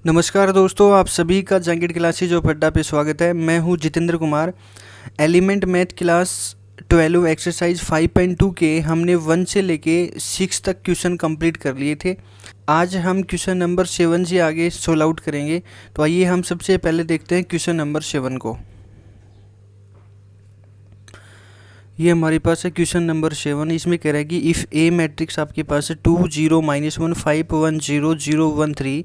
नमस्कार दोस्तों, आप सभी का जंगिड क्लासेज ऑफ अड्डा पे स्वागत है। मैं हूं Jitendra Kumar. Element math class 12 exercise 5.2 के हमने 1 से लेके 6 तक क्वेश्चन कंप्लीट कर लिए थे। आज हम क्वेश्चन नंबर 7 से आगे सोल्व आउट करेंगे। तो आइए हम सबसे पहले देखते हैं क्वेश्चन नंबर 7 को। ये हमारे पास है क्वेश्चन नंबर 7। इसमें कह रहा है कि इफ़ ए मैट्रिक्स आपके पास है 2 0 -1 5 1 0 0 1 3।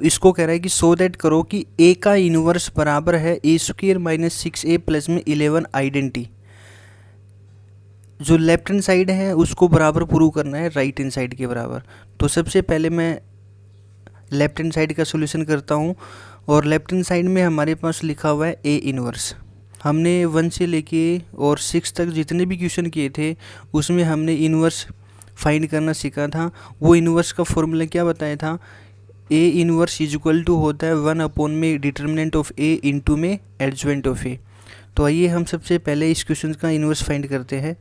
इसको कह रहा है कि सो दैट करो कि ए का इन्वर्स बराबर है a² - 6a प्लस में 11 आइडेंटिटी। जो लेफ्ट हैंड साइड है उसको बराबर प्रूव करना है राइट हैंड साइड के बराबर। तो सबसे पहले मैं लेफ्ट हैंड साइड का सोल्यूशन करता हूँ। और लेफ्ट हैंड साइड में हमारे पास लिखा हुआ है ए इन्वर्स। हमने 1 से लेके और 6 तक जितने भी क्वेश्चन किए थे उसमें हमने इन्वर्स फाइंड करना सीखा था। वो इन्वर्स का फॉर्मूला क्या बताया था? ए इन्वर्स इज इक्वल टू होता है 1 में डिटर्मिनेंट ऑफ ए इंटू में एडजॉइंट ऑफ ए। तो आइए हम सबसे पहले इस क्वेश्चन का इन्वर्स फाइंड करते हैं।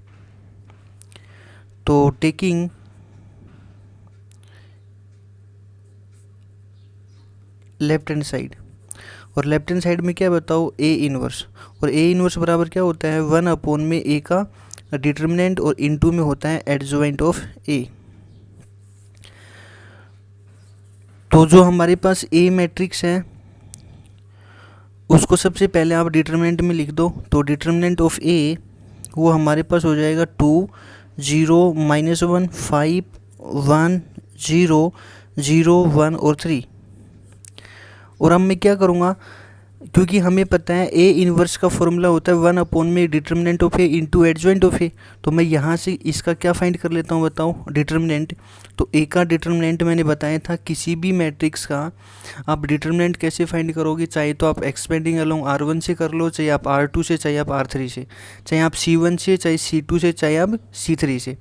तो टेकिंग लेफ्ट हैंड साइड, और लेफ्ट हैंड साइड में क्या बताओ? A inverse. और ए इन्वर्स बराबर क्या होता है? 1 में ए का डिटर्मिनेंट और इनटू में होता है एडजॉइंट ऑफ ए। तो जो हमारे पास ए मैट्रिक्स है उसको सबसे पहले आप डिटर्मिनेंट में लिख दो। तो डिटर्मिनेंट ऑफ ए वो हमारे पास हो जाएगा 2 0 -1 5 1 0 0 1 और 3। और अब मैं क्या करूँगा, क्योंकि हमें पता है ए इन्वर्स का फॉर्मूला होता है 1 में determinant of A into adjoint of A. तो मैं यहाँ से इसका क्या फाइंड कर लेता हूँ बताओ? डिटर्मिनेंट। तो ए का डिटर्मिनेंट मैंने बताया था किसी भी मैट्रिक्स का आप डिटर्मिनेंट कैसे फाइंड करोगे? चाहे तो आप एक्सपेंडिंग अलोंग R1 से कर लो, चाहे आप R2 से, चाहे आप R3 से, चाहे आप C1 से, चाहे C2 से, चाहे आप C3 से।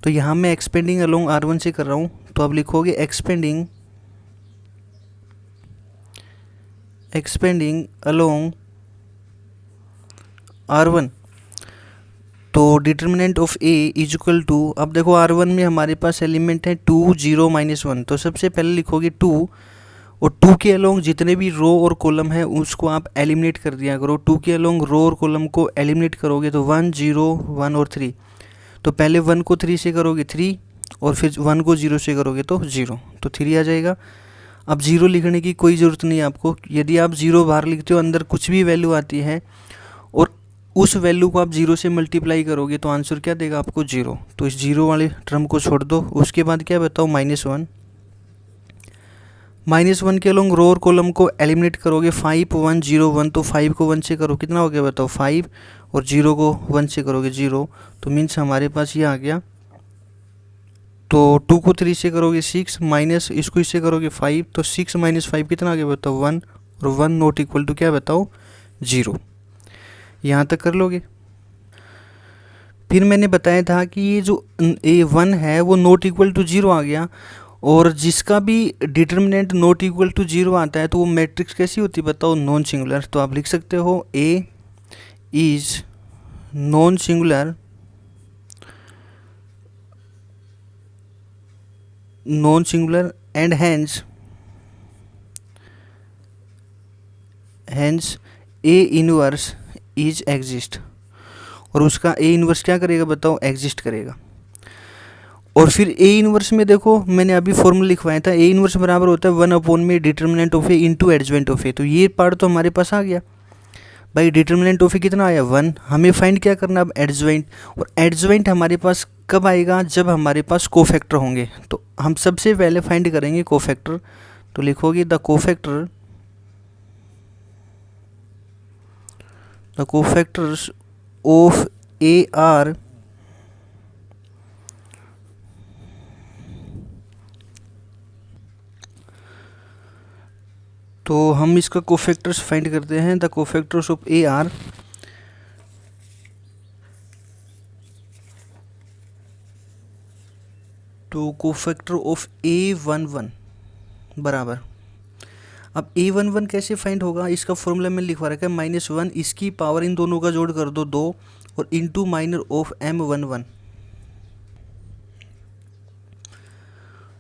तो यहाँ मैं एक्सपेंडिंग अलोंग R1 से कर रहा हूँ। तो आप लिखोगे एक्सपेंडिंग अलोंग R1। तो determinant of A is equal to, अब देखो R1 में हमारे पास एलिमेंट है 2 0 -1। तो सबसे पहले लिखोगे 2, और 2 के अलोंग जितने भी रो और कॉलम है उसको आप एलिमिनेट कर दिया करो। 2 के अलोंग रो और कॉलम को एलिमिनेट करोगे तो 1 0 1 और 3। तो पहले 1 को 3 से करोगे 3, और फिर 1 को 0 से करोगे तो 0, तो 3 आ जाएगा। अब 0 लिखने की कोई ज़रूरत नहीं है आपको। यदि आप 0 बाहर लिखते हो अंदर कुछ भी वैल्यू आती है और उस वैल्यू को आप 0 से मल्टीप्लाई करोगे तो आंसर क्या देगा आपको? 0। तो इस 0 वाले टर्म को छोड़ दो। उसके बाद क्या बताओ? -1। -1 के अलोंग रो और कॉलम को एलिमिनेट करोगे 5 1 0 1। तो 5 को 1 से करो कितना हो गया बताओ? 5। और 0 को 1 से करोगे 0। तो मीन्स हमारे पास ये आ गया। तो 2 को 3 से करोगे 6, माइनस इसको इससे करोगे 5। तो 6 - 5 कितना आ गया बताओ? 1। और 1 नॉट इक्वल टू क्या बताओ? 0। यहाँ तक कर लोगे। फिर मैंने बताया था कि ये जो A1 है वो नॉट इक्वल टू 0 आ गया। और जिसका भी डिटर्मिनेंट नॉट इक्वल टू 0 आता है तो वो मैट्रिक्स कैसी होती है बताओ? Non singular. तो आप लिख सकते हो A is non singular and hence A inverse is exist. और उसका ए इनवर्स क्या करेगा बताओ? एग्जिस्ट करेगा। और फिर ए इनवर्स में देखो मैंने अभी फॉर्मूला लिखवाया था, ए इनवर्स बराबर होता है 1 में determinant of A into adjoint of A. तो ये पार्ट तो हमारे पास आ गया भाई। डिटर्मिनेंट ऑफ ए कितना आया? 1। हमें फाइंड क्या करना अब? एडजॉइंट। और एडजॉइंट हमारे पास कब आएगा? जब हमारे पास कोफैक्टर होंगे। तो हम सबसे पहले फाइंड करेंगे कोफैक्टर। तो लिखोगे the cofactors of A are तो हम इसका कोफैक्टर्स फाइंड करते हैं। The cofactors of A are तो कोफैक्टर ऑफ A11 बराबर, अब A11 कैसे फाइंड होगा? इसका फॉर्मूला में लिखवा रखा है -1, इसकी पावर इन दोनों का जोड़ कर दो 2, और इंटू माइनर ऑफ M11।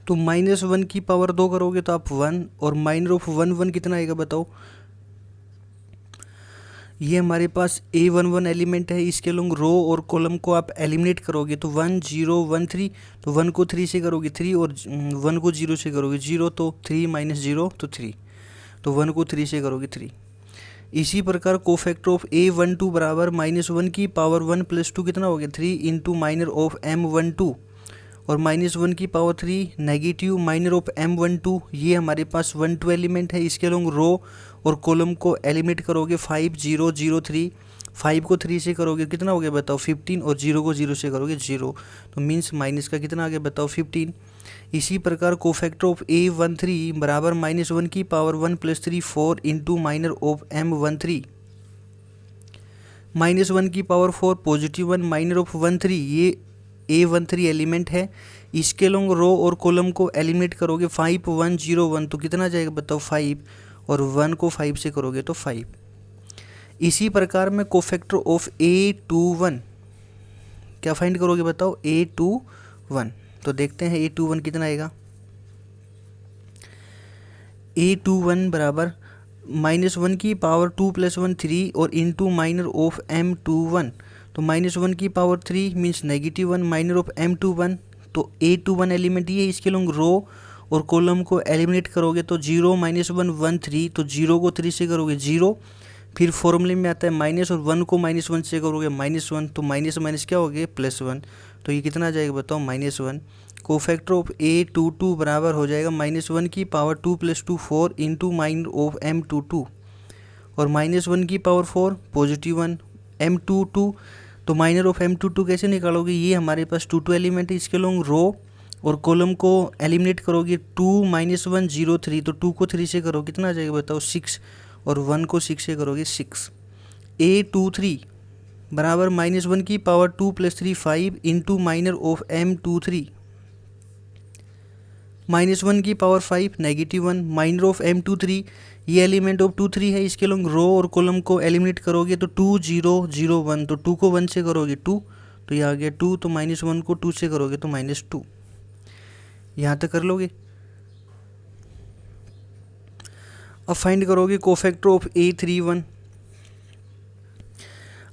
तो -1 की पावर 2 करोगे तो आप 1, और माइनर ऑफ 1 1 कितना आएगा बताओ। ये हमारे पास A11 एलिमेंट है, इसके लोग रो और कॉलम को आप एलिमिनेट करोगे तो 1 0 1 3, तो 1 को 3 से करोगे 3, और 1 को 0 से करोगे 0, तो 3 - 0 तो 3, तो 1 को 3 से करोगे 3। इसी प्रकार कोफैक्टर ऑफ A12 बराबर -1 की पावर 1 + 2 कितना हो गया 3 इंटू माइनर ऑफ M12, और -1 की power 3 negative minor of M12। ये हमारे पास 1 2 एलिमेंट है, इसके लोग रो और कॉलम को एलिमिनेट करोगे 5 0 0 3, 5 को 3 से करोगे कितना हो गया बताओ 15, और 0 को 0 से करोगे 0, तो मीन्स माइनस का कितना आ गया बताओ 15। इसी प्रकार कोफैक्टर ऑफ A13 बराबर -1 की power 1 + 3 4 into minor of M13, -1 की पावर 4 पॉजिटिव 1 माइनर ऑफ 13, ये A13 एलिमेंट है, इसके लोग रो और कॉलम को एलिमिनेट करोगे 5 1 0 1, तो कितना जाएगा बताओ 5, और 1 को 5 से करोगे तो 5। इसी प्रकार में कोफैक्टर ऑफ A21 क्या फाइंड करोगे बताओ A21, तो देखते हैं A21 कितना आएगा। A21 बराबर -1 की पावर 2 + 1 3, और इंटू माइनर ऑफ M21, तो -1 की power 3 means -1 minor of M21, तो A21 एलिमेंट ये है, इसके लोग रो और कॉलम को एलिमिनेट करोगे तो 0 - 1 1 3, तो 0 को 3 से करोगे 0, फिर फॉर्मूले में आता है माइनस, और 1 को -1 से करोगे -1, तो माइनस माइनस क्या हो गया +1, तो ये कितना आ जाएगा बताओ -1। कोफैक्टर ऑफ A22 बराबर हो जाएगा -1 की power 2 + 2 4 into minor of M22, और -1 की पावर 4 पॉजिटिव 1 M22, तो माइनर ऑफ M22 कैसे निकालोगे, ये हमारे पास 2 2 एलिमेंट है, इसके लोग रो और कॉलम को एलिमिनेट करोगे 2 - 1 0 3, तो 2 को 3 से करो कितना आ जाएगा बताओ 6, और 1 को 6 से करोगे 6। A23 बराबर -1 की power 2 + 3 5 into minor of M23, -1 की पावर 5 -1 माइनर ऑफ M23, ये एलिमेंट ऑफ 2 3 है, इसके लोग रो और कॉलम को एलिमिनेट करोगे तो 2 0 0 1, तो 2 को 1 से करोगे 2, तो ये आ गया 2, तो -1 को 2 से करोगे तो -2, यहाँ तक कर लोगे। अब फाइंड करोगे कोफैक्टर ऑफ A31।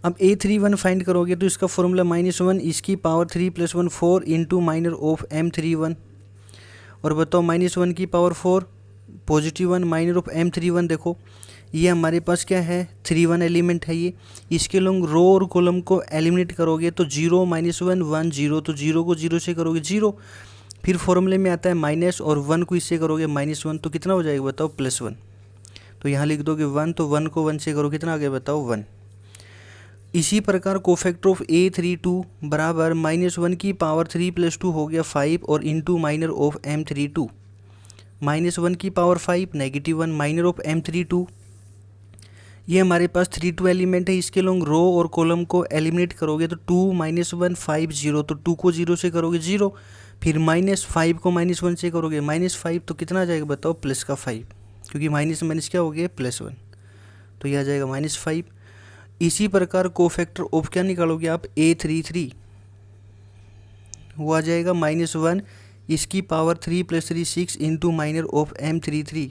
अब A31 फाइंड करोगे तो इसका फॉर्मूला -1 इसकी power 3 + 1 4 into minor of M31, और बताओ -1 की power 4 positive 1 minor of M31, देखो ये हमारे पास क्या है 31 एलिमेंट है, ये इसके लोग रो और कॉलम को एलिमिनेट करोगे तो 0 - 1 1 0, तो 0 को 0 से करोगे 0, फिर फॉर्मूले में आता है माइनस, और 1 को इससे करोगे -1, तो कितना हो जाएगा बताओ +1, तो यहाँ लिख दोगे 1, तो 1 को 1 से करो कितना आ गया बताओ 1। इसी प्रकार कोफैक्टर ऑफ A32 बराबर -1 की पावर 3 + 2 हो गया 5, और इंटू माइनर ऑफ M32, -1 की पावर 5 -1 माइनर ऑफ M32, ये हमारे पास 3 2 एलिमेंट है, इसके लोग रो और कॉलम को एलिमिनेट करोगे तो 2 - 1 5 0, तो 2 को 0 से करोगे 0, फिर -5 को -1 से करोगे -5, तो कितना आ जाएगा बताओ प्लस का 5, क्योंकि माइनस माइनस क्या हो गया +1, तो यह आ जाएगा -5। इसी प्रकार कोफैक्टर ऑफ क्या निकालोगे आप A33, वो आ जाएगा -1 इसकी power 3 + 3 6 into minor of M33,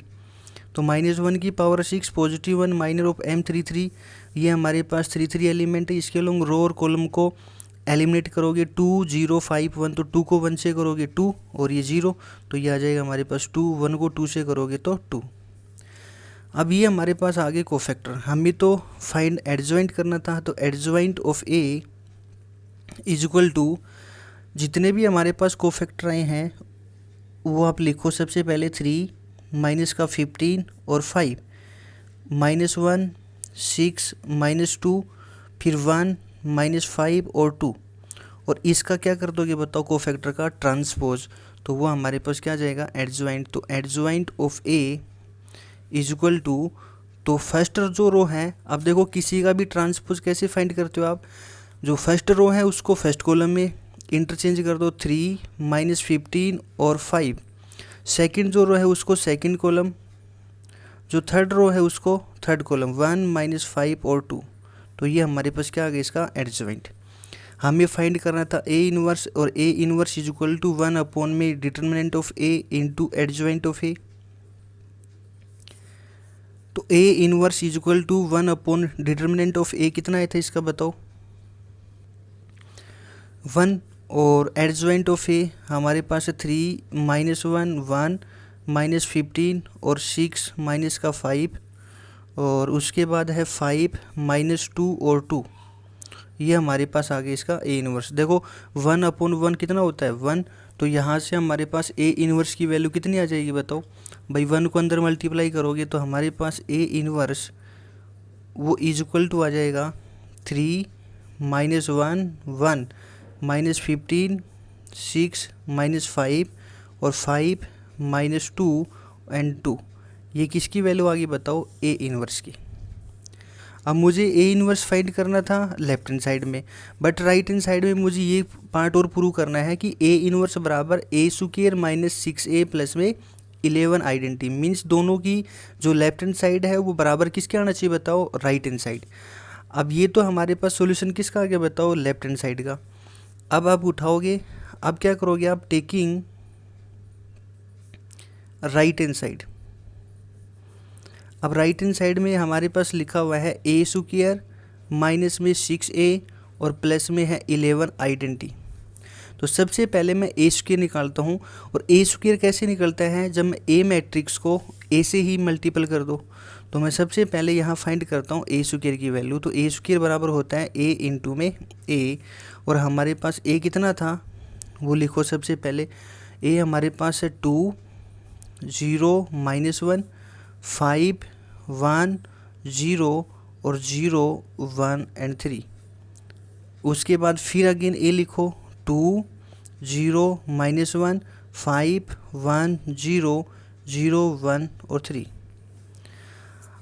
तो -1 की power 6 positive 1 minor of M33, ये हमारे पास 3 3 एलिमेंट है, इसके लोग रो और कॉलम को एलिमिनेट करोगे 2 0 5 1, तो 2 को 1 से करोगे 2, और ये 0, तो ये आ जाएगा हमारे पास 2, 1 को 2 से करोगे तो 2। अब ये हमारे पास आगे कोफैक्टर, हमें तो फाइंड एडजॉइंट करना था, तो adjoint of A equal to जितने भी हमारे पास कोफैक्टर आए हैं वो आप लिखो, सबसे पहले 3 माइनस का 15 और 5, -1 6 -2, फिर 1 -5 और 2, और इसका क्या कर दोगे बताओ कोफैक्टर का ट्रांसपोज, तो वो हमारे पास क्या आ जाएगा एडजॉइंट, तो adjoint of A equal to, तो फर्स्ट जो रो है, अब देखो किसी का भी ट्रांसपोज कैसे फाइंड करते हो आप, जो फर्स्ट रो है उसको फर्स्ट कॉलम में इंटरचेंज कर दो 3 -15 और 5, सेकंड जो रो है उसको सेकंड कॉलम, जो थर्ड रो है उसको थर्ड कॉलम 1 -5 और 2, तो ये हमारे पास क्या आ गया इसका एडजॉइंट। हमें फाइंड करना था ए इनवर्स, और A inverse is equal to 1 upon में determinant of A into adjoint of A. तो A inverse is equal to 1 upon determinant of A कितना आया था इसका बताओ, 1, और एडजॉइंट ऑफ ए हमारे पास है 3 -1 1 -15 और 6 माइनस का 5, और उसके बाद है 5 -2 और 2। ये हमारे पास आ गया इसका ए इनवर्स। देखो 1 अपॉन 1 कितना होता है 1, तो यहाँ से हमारे पास ए इनवर्स की वैल्यू कितनी आ जाएगी बताओ भाई, 1 को अंदर मल्टीप्लाई करोगे तो हमारे पास ए इनवर्स वो इज इक्वल टू आ जाएगा 3 -1 1 -15 6 -5 और 5 -2 एंड 2। ये किसकी वैल्यू आ गई बताओ, ए इनवर्स की। अब मुझे ए इनवर्स फाइंड करना था लेफ्ट हैंड साइड में, बट राइट हैंड साइड में मुझे ये पार्ट और प्रूव करना है कि ए इनवर्स बराबर ए स्क्वायर -6a प्लस में 11 आइडेंटिटी। मीन्स दोनों की जो लेफ्ट हैंड साइड है वो बराबर किसके आना चाहिए बताओ, राइट हैंड साइड। अब ये तो हमारे पास सॉल्यूशन किसका आ गया बताओ, लेफ्ट हैंड साइड का। अब आप उठाओगे, अब क्या करोगे आप, टेकिंग राइट हैंड साइड। अब राइट हैंड साइड में हमारे पास लिखा हुआ है ए स्क्वायर माइनस में 6a और प्लस में है 11 आइडेंटिटी। तो सबसे पहले मैं ए स्क्वायर निकालता हूँ, और ए स्क्वायर कैसे निकलता है, जब मैं ए मैट्रिक्स को ए से ही मल्टीपल कर दो। तो मैं सबसे पहले यहाँ फाइंड करता हूँ ए स्क्वायर की वैल्यू। तो ए स्क्वायर बराबर होता है ए इंटू में ए, और हमारे पास ए कितना था वो लिखो सबसे पहले। ए हमारे पास है 2 0 -1 5 1 0 और 0 1 एंड 3। उसके बाद फिर अगेन ए लिखो 2 0 -1 5 1 0 0 1 और 3।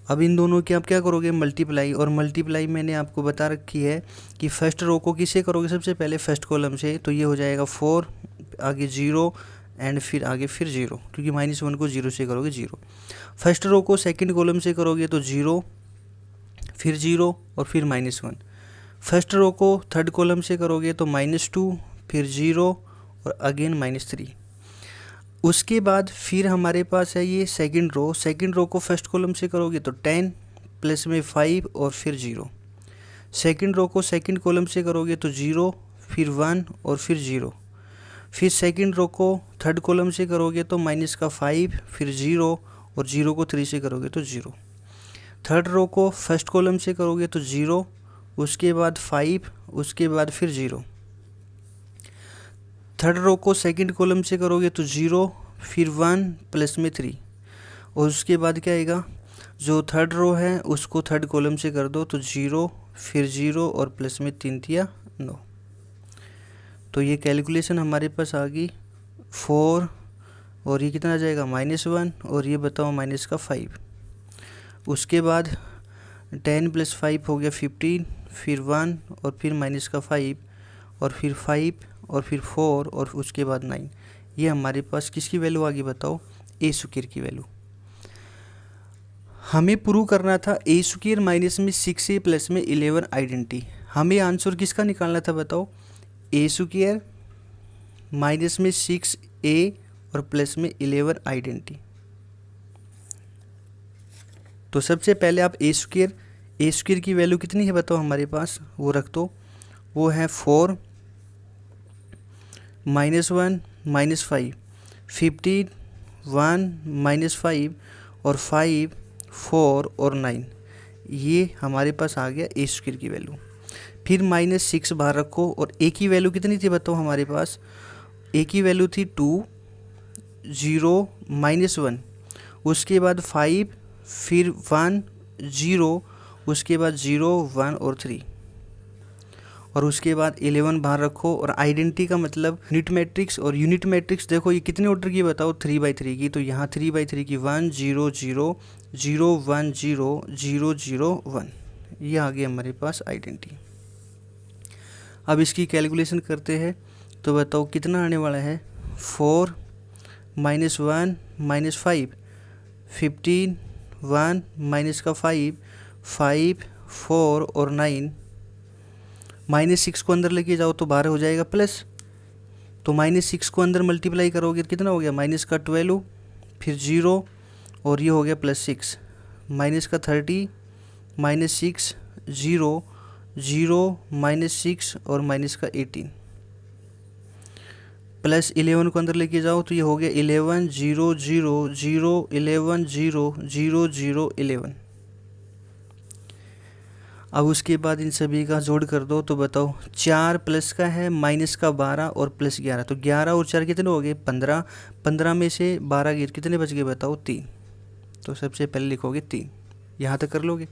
अब इन दोनों की आप क्या करोगे, मल्टीप्लाई। और मल्टीप्लाई मैंने आपको बता रखी है कि फर्स्ट रो को किससे करोगे, सबसे पहले फर्स्ट कॉलम से। तो ये हो जाएगा 4, आगे 0 एंड फिर आगे फिर 0, क्योंकि -1 को 0 से करोगे 0। फर्स्ट रो को सेकंड कॉलम से करोगे तो 0 फिर 0 और फिर -1। फर्स्ट रो को थर्ड कॉलम से करोगे तो -2 फिर 0 और अगेन -3। उसके बाद फिर हमारे पास है ये सेकंड रो को फर्स्ट कॉलम से करोगे तो 10 प्लस में 5 और फिर 0। सेकंड रो को सेकंड कॉलम से करोगे तो 0 फिर 1 और फिर 0। फिर सेकंड रो को थर्ड कॉलम से करोगे तो माइनस का 5 फिर 0 और 0 को 3 से करोगे तो 0। थर्ड रो को फर्स्ट कॉलम से करोगे तो 0, उसके बाद 5, उसके बाद फिर 0। थर्ड रो को सेकंड कॉलम से करोगे तो 0 फिर 1 प्लस में 3, और उसके बाद क्या आएगा, जो थर्ड रो है उसको थर्ड कॉलम से कर दो तो 0 फिर 0 और प्लस में 3 3 9। तो ये कैलकुलेशन हमारे पास आ गई 4, और ये कितना आ जाएगा -1, और ये बताओ माइनस का 5। उसके बाद 10 + 5 हो गया 15, फिर 1 और फिर माइनस का 5 और फिर 5 और फिर 4 और उसके बाद 9। ये हमारे पास किसकी वैल्यू आ गई बताओ, ए स्क्वायर की वैल्यू। हमें प्रूव करना था ए स्क्वायर माइनस में 6a प्लस में 11 आइडेंटिटी। हमें आंसर किसका निकालना था बताओ, ए स्क्वायर माइनस में 6a और प्लस में 11 आइडेंटिटी। तो सबसे पहले आप ए स्क्वायर की वैल्यू कितनी है बताओ हमारे पास, वो रख दो। वो है 4 -1 -5 15 1 -5 और 5 4 और 9। ये हमारे पास आ गया ए स्क्वायर की वैल्यू। फिर -6 बाहर रखो, और ए की वैल्यू कितनी थी बताओ हमारे पास, ए की वैल्यू थी 2 0 -1, उसके बाद 5 फिर 1 0, उसके बाद 0 1 और 3, और उसके बाद 11 बाहर रखो। और आइडेंटिटी का मतलब यूनिट मैट्रिक्स, और यूनिट मैट्रिक्स देखो ये कितने ऑर्डर की बताओ, 3/3 की। तो यहाँ 3/3 की 1 0 0 0 1 0 0 0 1, ये आ गई हमारे पास आइडेंटिटी। अब इसकी कैलकुलेशन करते हैं, तो बताओ कितना आने वाला है, 4 -1 -5 15 1 माइनस का 5 5 4 और 9, -6 को अंदर लेके जाओ तो बाहर हो जाएगा प्लस, तो -6 को अंदर मल्टीप्लाई करोगे तो कितना हो गया, माइनस का 12 फिर 0 और ये हो गया +6, माइनस का 30 -6 0 0 -6 और माइनस का 18 +11 को अंदर लेके जाओ तो ये हो गया 11 0 0 0 11 0 0 0 11। अब उसके बाद इन सभी का जोड़ कर दो तो बताओ 4 प्लस का है माइनस का 12 और +11, तो 11 और 4 कितने हो गए 15, 15 में से 12 गिर कितने बच गए बताओ 3, तो सबसे पहले लिखोगे 3, यहाँ तक कर लोगे।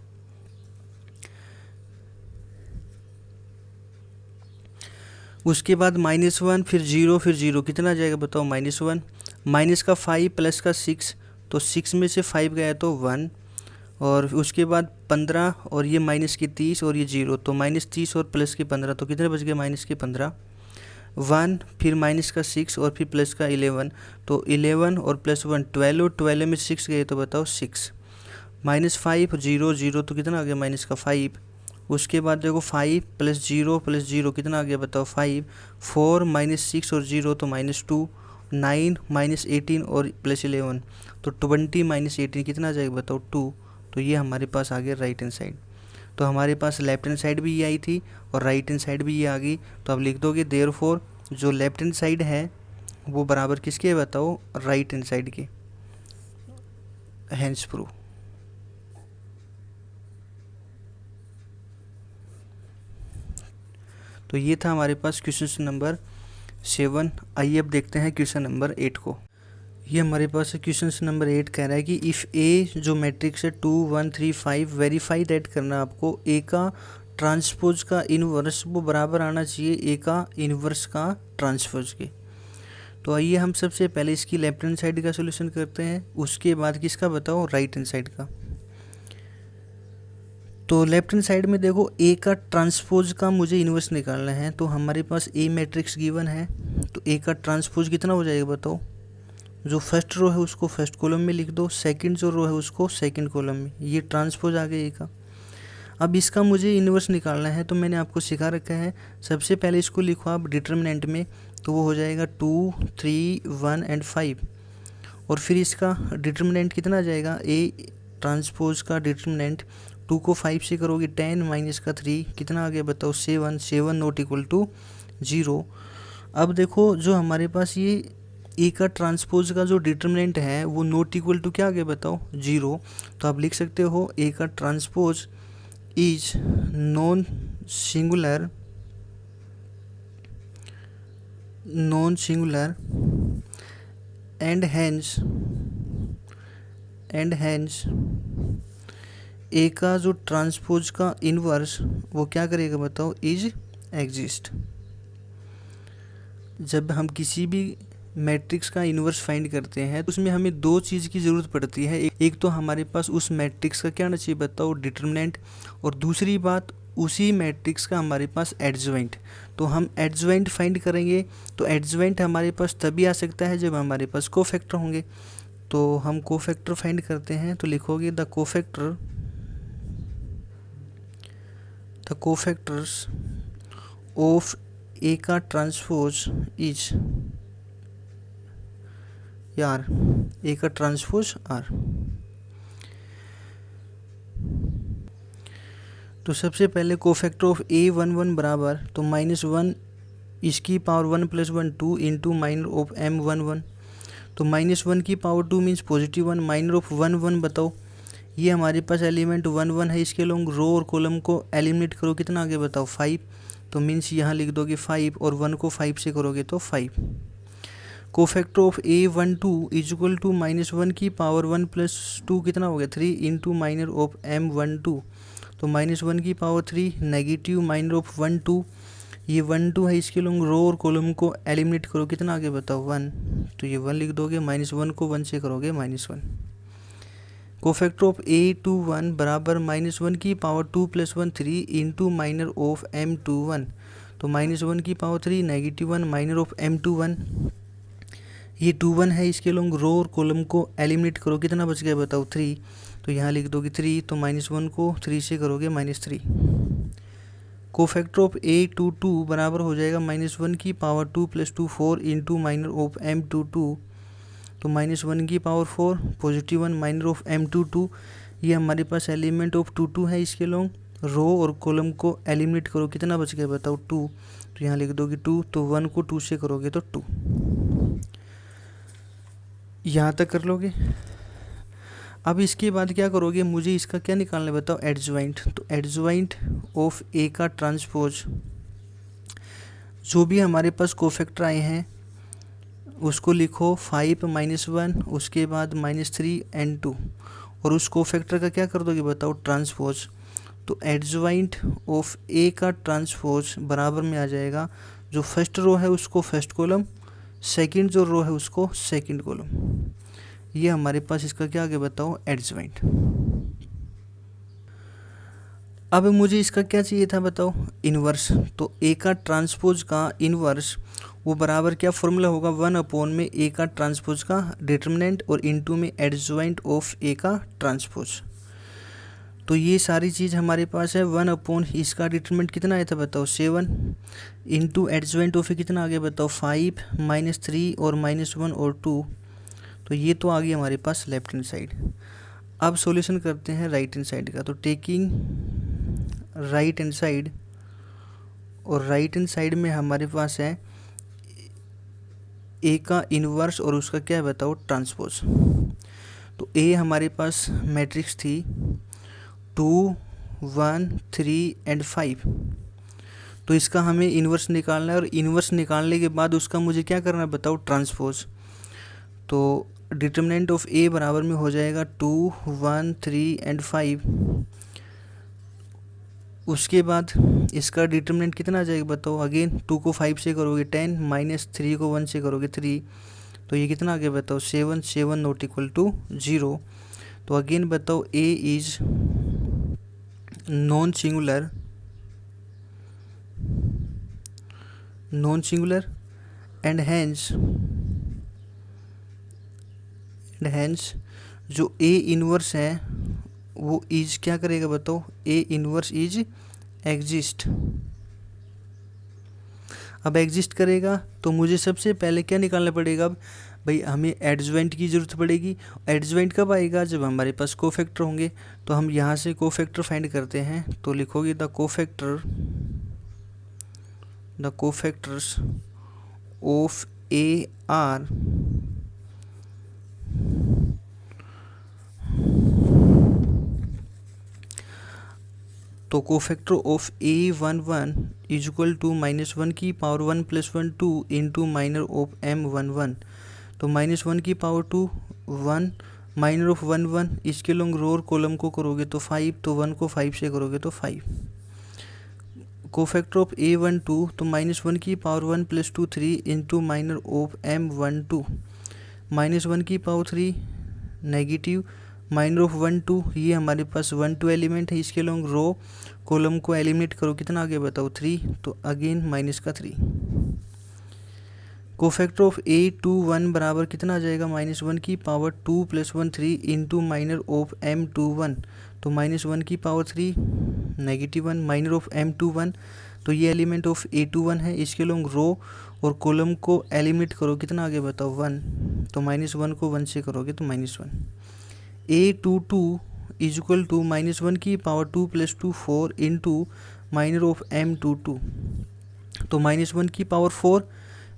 उसके बाद -1 फिर 0 फिर 0 कितना आ जाएगा बताओ -1, माइनस का 5 प्लस का 6, तो 6 में से 5 गया तो 1, और उसके बाद 15 और ये माइनस की 30 और ये 0, तो -30 और प्लस की 15, तो कितने बच गए -15, 1 फिर माइनस का 6 और फिर प्लस का 11, तो 11 और +1 12, 12 में 6 गए तो बताओ 6, -5 0 0 तो कितना आ गया -5, उसके बाद देखो 5 + 0 कितना आ गया बताओ 5, 4 -6 और 0 तो -2, 9 -18 और +11 तो 20 -18 कितना आ जाएगा बताओ 2, तो ये हमारे पास आ गया राइट हैंड साइड। तो हमारे पास लेफ्ट हैंड साइड भी ये आई थी और राइट हैंड साइड भी ये आ गई, तो अब लिख दोगे देयरफॉर जो लेफ्ट हैंड साइड है वो बराबर किसके है बताओ, राइट हैंड साइड के, हेंस प्रूव। तो ये था हमारे पास क्वेश्चन नंबर 7। आइए अब देखते हैं क्वेश्चन नंबर 8 को। ये हमारे पास क्वेश्चन नंबर 8 कह रहा है कि इफ़ ए जो मैट्रिक्स है 2 1 3 5 वेरीफाई दैट करना आपको ए का ट्रांसपोज का इन्वर्स वो बराबर आना चाहिए ए का इन्वर्स का ट्रांसपोज के। तो आइए हम सबसे पहले इसकी लेफ्ट हैंड साइड का सोल्यूशन करते हैं, उसके बाद किसका बताओ राइट हैंड साइड का। तो लेफ्ट हैंड साइड में देखो ए का ट्रांसपोज का मुझे इन्वर्स निकालना है, तो हमारे पास ए मैट्रिक्स गिवन है, तो ए का ट्रांसपोज कितना हो जाएगा बताओ, जो फर्स्ट रो है उसको फर्स्ट कॉलम में लिख दो, सेकंड जो रो है उसको सेकंड कॉलम में, ये ट्रांसपोज आ गया ए का। अब इसका मुझे इन्वर्स निकालना है, तो मैंने आपको सिखा रखा है सबसे पहले इसको लिखो आप डिटर्मिनेंट में, तो वो हो जाएगा 2 3 1 एंड 5, और फिर इसका डिटर्मिनेंट कितना आ जाएगा, ए ट्रांसपोज का डिटर्मिनेंट 2 को 5 से करोगे 10 माइनस का 3 कितना आ गया बताओ 7, 7 नॉट इक्वल टू 0। अब देखो जो हमारे पास ये ए का ट्रांसपोज का जो डिटर्मिनेंट है वो नॉट इक्वल टू क्या आ गया बताओ 0, तो आप लिख सकते हो ए का transpose is non singular and hence ए का जो ट्रांसपोज का इन्वर्स वो क्या करेगा बताओ इज एग्जिस्ट। जब हम किसी भी मैट्रिक्स का इन्वर्स फाइंड करते हैं तो उसमें हमें दो चीज़ की ज़रूरत पड़ती है, एक तो हमारे पास उस मैट्रिक्स का क्या आना चाहिए बताओ डिटर्मिनेंट, और दूसरी बात उसी मैट्रिक्स का हमारे पास एडजॉइंट। तो हम एडजॉइंट फाइंड करेंगे, तो एडजॉइंट हमारे पास तभी आ सकता है जब हमारे पास कोफैक्टर होंगे। तो हम कोफैक्टर फाइंड करते हैं, तो लिखोगे द कोफैक्टर्स ऑफ ए का ट्रांसपोज इज आर, ए का ट्रांसपोज आर। तो सबसे पहले कोफैक्टर ऑफ ए 1 1 बराबर, तो -1 इसकी power 1 + 1 2 into minor of m 1 1, तो -1 की पावर 2 मीन्स +1, माइनर ऑफ 1 1 बताओ, ये हमारे पास एलिमेंट 1 1 है, इसके लोग रो और कॉलम को एलिमिनेट करो कितना आगे बताओ 5, तो मीन्स यहाँ लिख दोगे 5 और 1 को 5 से करोगे तो 5। Cofactor of A 1 2 is equal to -1 की पावर 1 + 2 कितना हो गया 3 इंटू माइनर ऑफ m 1 2, तो -1 की पावर 3 नेगेटिव माइनर ऑफ 1 2, ये 1 2 है, इसके लोग रो और कॉलम को एलिमिनेट करो कितना आगे बताओ 1, तो ये 1 लिख दोगे, -1 को 1 से करोगे -1। कोफैक्टर ऑफ ए 2 1 बराबर -1 की power 2 + 1 3 into minor of m 2 1, तो -1 की power 3 negative 1 minor of m 2 1, ये 2 1 है, इसके लोग रो और कॉलम को एलिमिनेट करो कितना बच गया बताओ 3, तो यहाँ लिख दोगे 3, तो -1 को 3 से करोगे -3। Cofactor of A two two बराबर हो जाएगा -1 की power 2 + 2 4 into minor of m22। तो -1 की power 4 positive 1 minor of m22। ये हमारे पास एलिमेंट ऑफ 2 है इसके लॉन्ग। रो और कॉलम को एलिमिनेट करो, कितना बच गया बताओ 2। तो यहाँ लिख दोगे 2, तो 1 को 2 से करोगे तो 2। यहाँ तक कर लोगे। अब इसके बाद क्या करोगे, मुझे इसका क्या निकालना है बताओ, एडजॉइंट। तो एडजॉइंट ऑफ ए का ट्रांसपोज, जो भी हमारे पास कोफैक्टर आए हैं उसको लिखो 5 -1, उसके बाद -3 and 2, और उस कोफैक्टर का क्या कर दोगे बताओ, ट्रांसपोज। तो एडजॉइंट ऑफ ए का ट्रांसपोज बराबर में आ जाएगा, जो फर्स्ट रो है उसको फर्स्ट कॉलम, सेकंड जो रो है उसको सेकंड कॉलम। ये हमारे पास इसका क्या आ गया बताओ, एडजॉइंट। अब मुझे इसका क्या चाहिए था बताओ, इन्वर्स। तो ए का ट्रांसपोज का इन्वर्स वो बराबर क्या फॉर्मूला होगा, 1 में ए का ट्रांसपोज का डिटर्मिनेंट और इनटू में एडजॉइंट ऑफ ए का ट्रांसपोज। तो ये सारी चीज़ हमारे पास है। 1 इसका डिटरमिनेंट कितना आया था बताओ, 7 इंटू एडजॉइंट ऑफ ए कितना आ गया बताओ, 5 -3 और -1 और 2। तो ये तो आ गई हमारे पास लेफ्ट हैंड साइड। अब सॉल्यूशन करते हैं राइट हैंड साइड का। तो टेकिंग राइट हैंड साइड, और राइट हैंड साइड में हमारे पास है ए का इन्वर्स और उसका क्या है बताओ, ट्रांसपोज। तो ए हमारे पास मैट्रिक्स थी 2 1 3 and 5। तो इसका हमें इन्वर्स निकालना है, और इन्वर्स निकालने के बाद उसका मुझे क्या करना है बताओ, ट्रांसपोज। तो डिटर्मिनेंट ऑफ ए बराबर में हो जाएगा 2 1 3 and 5। उसके बाद इसका डिटर्मिनेंट कितना आ जाएगा बताओ, अगेन 2 को 5 से करोगे 10, -3 को 1 से करोगे 3। तो ये कितना आ गया बताओ, 7 7 नॉट इक्वल टू 0। तो अगेन बताओ A is non singular and hence जो ए इन्वर्स है वो इज क्या करेगा बताओ, ए इन्वर्स इज एग्जिस्ट। अब एग्जिस्ट करेगा तो मुझे सबसे पहले क्या निकालना पड़ेगा, अब भाई हमें एडजॉइंट की ज़रूरत पड़ेगी। एडजॉइंट कब आएगा, जब हमारे पास कोफैक्टर होंगे। तो हम यहाँ से कोफैक्टर फाइंड करते हैं। तो लिखोगे the cofactors of A are तो cofactor of A11 is equal to -1 की power 1 + 1 2 into minor of M11। तो -1 की पावर 2 1 माइनर ऑफ 1 1, इसके लॉन्ग रो और कॉलम को करोगे तो 5, तो 1 को 5 से करोगे तो 5। कोफैक्टर ऑफ A12 तो -1 की power 1 + 2 3 into minor of M12। -1 की पावर 3 नेगेटिव माइनर ऑफ 1 2, ये हमारे पास 1 2 एलिमेंट है, इसके लॉन्ग रो कॉलम को एलिमिनेट करो, कितना आ गया बताओ 3। तो अगेन -3। कोफैक्टर ऑफ A21 बराबर कितना आ जाएगा, -1 की power 2 + 1 3 into minor of M21। तो -1 की पावर 3 -1 माइनर ऑफ M21। तो ये एलिमेंट ऑफ A21 है, इसके लॉन्ग रो और कॉलम को एलिमिनेट करो, कितना आ गया बताओ 1। तो -1 को 1 से करोगे तो -1। A22 इज इक्वल टू -1 की power 2 + 2 4 into minor of M22। तो -1 की power 4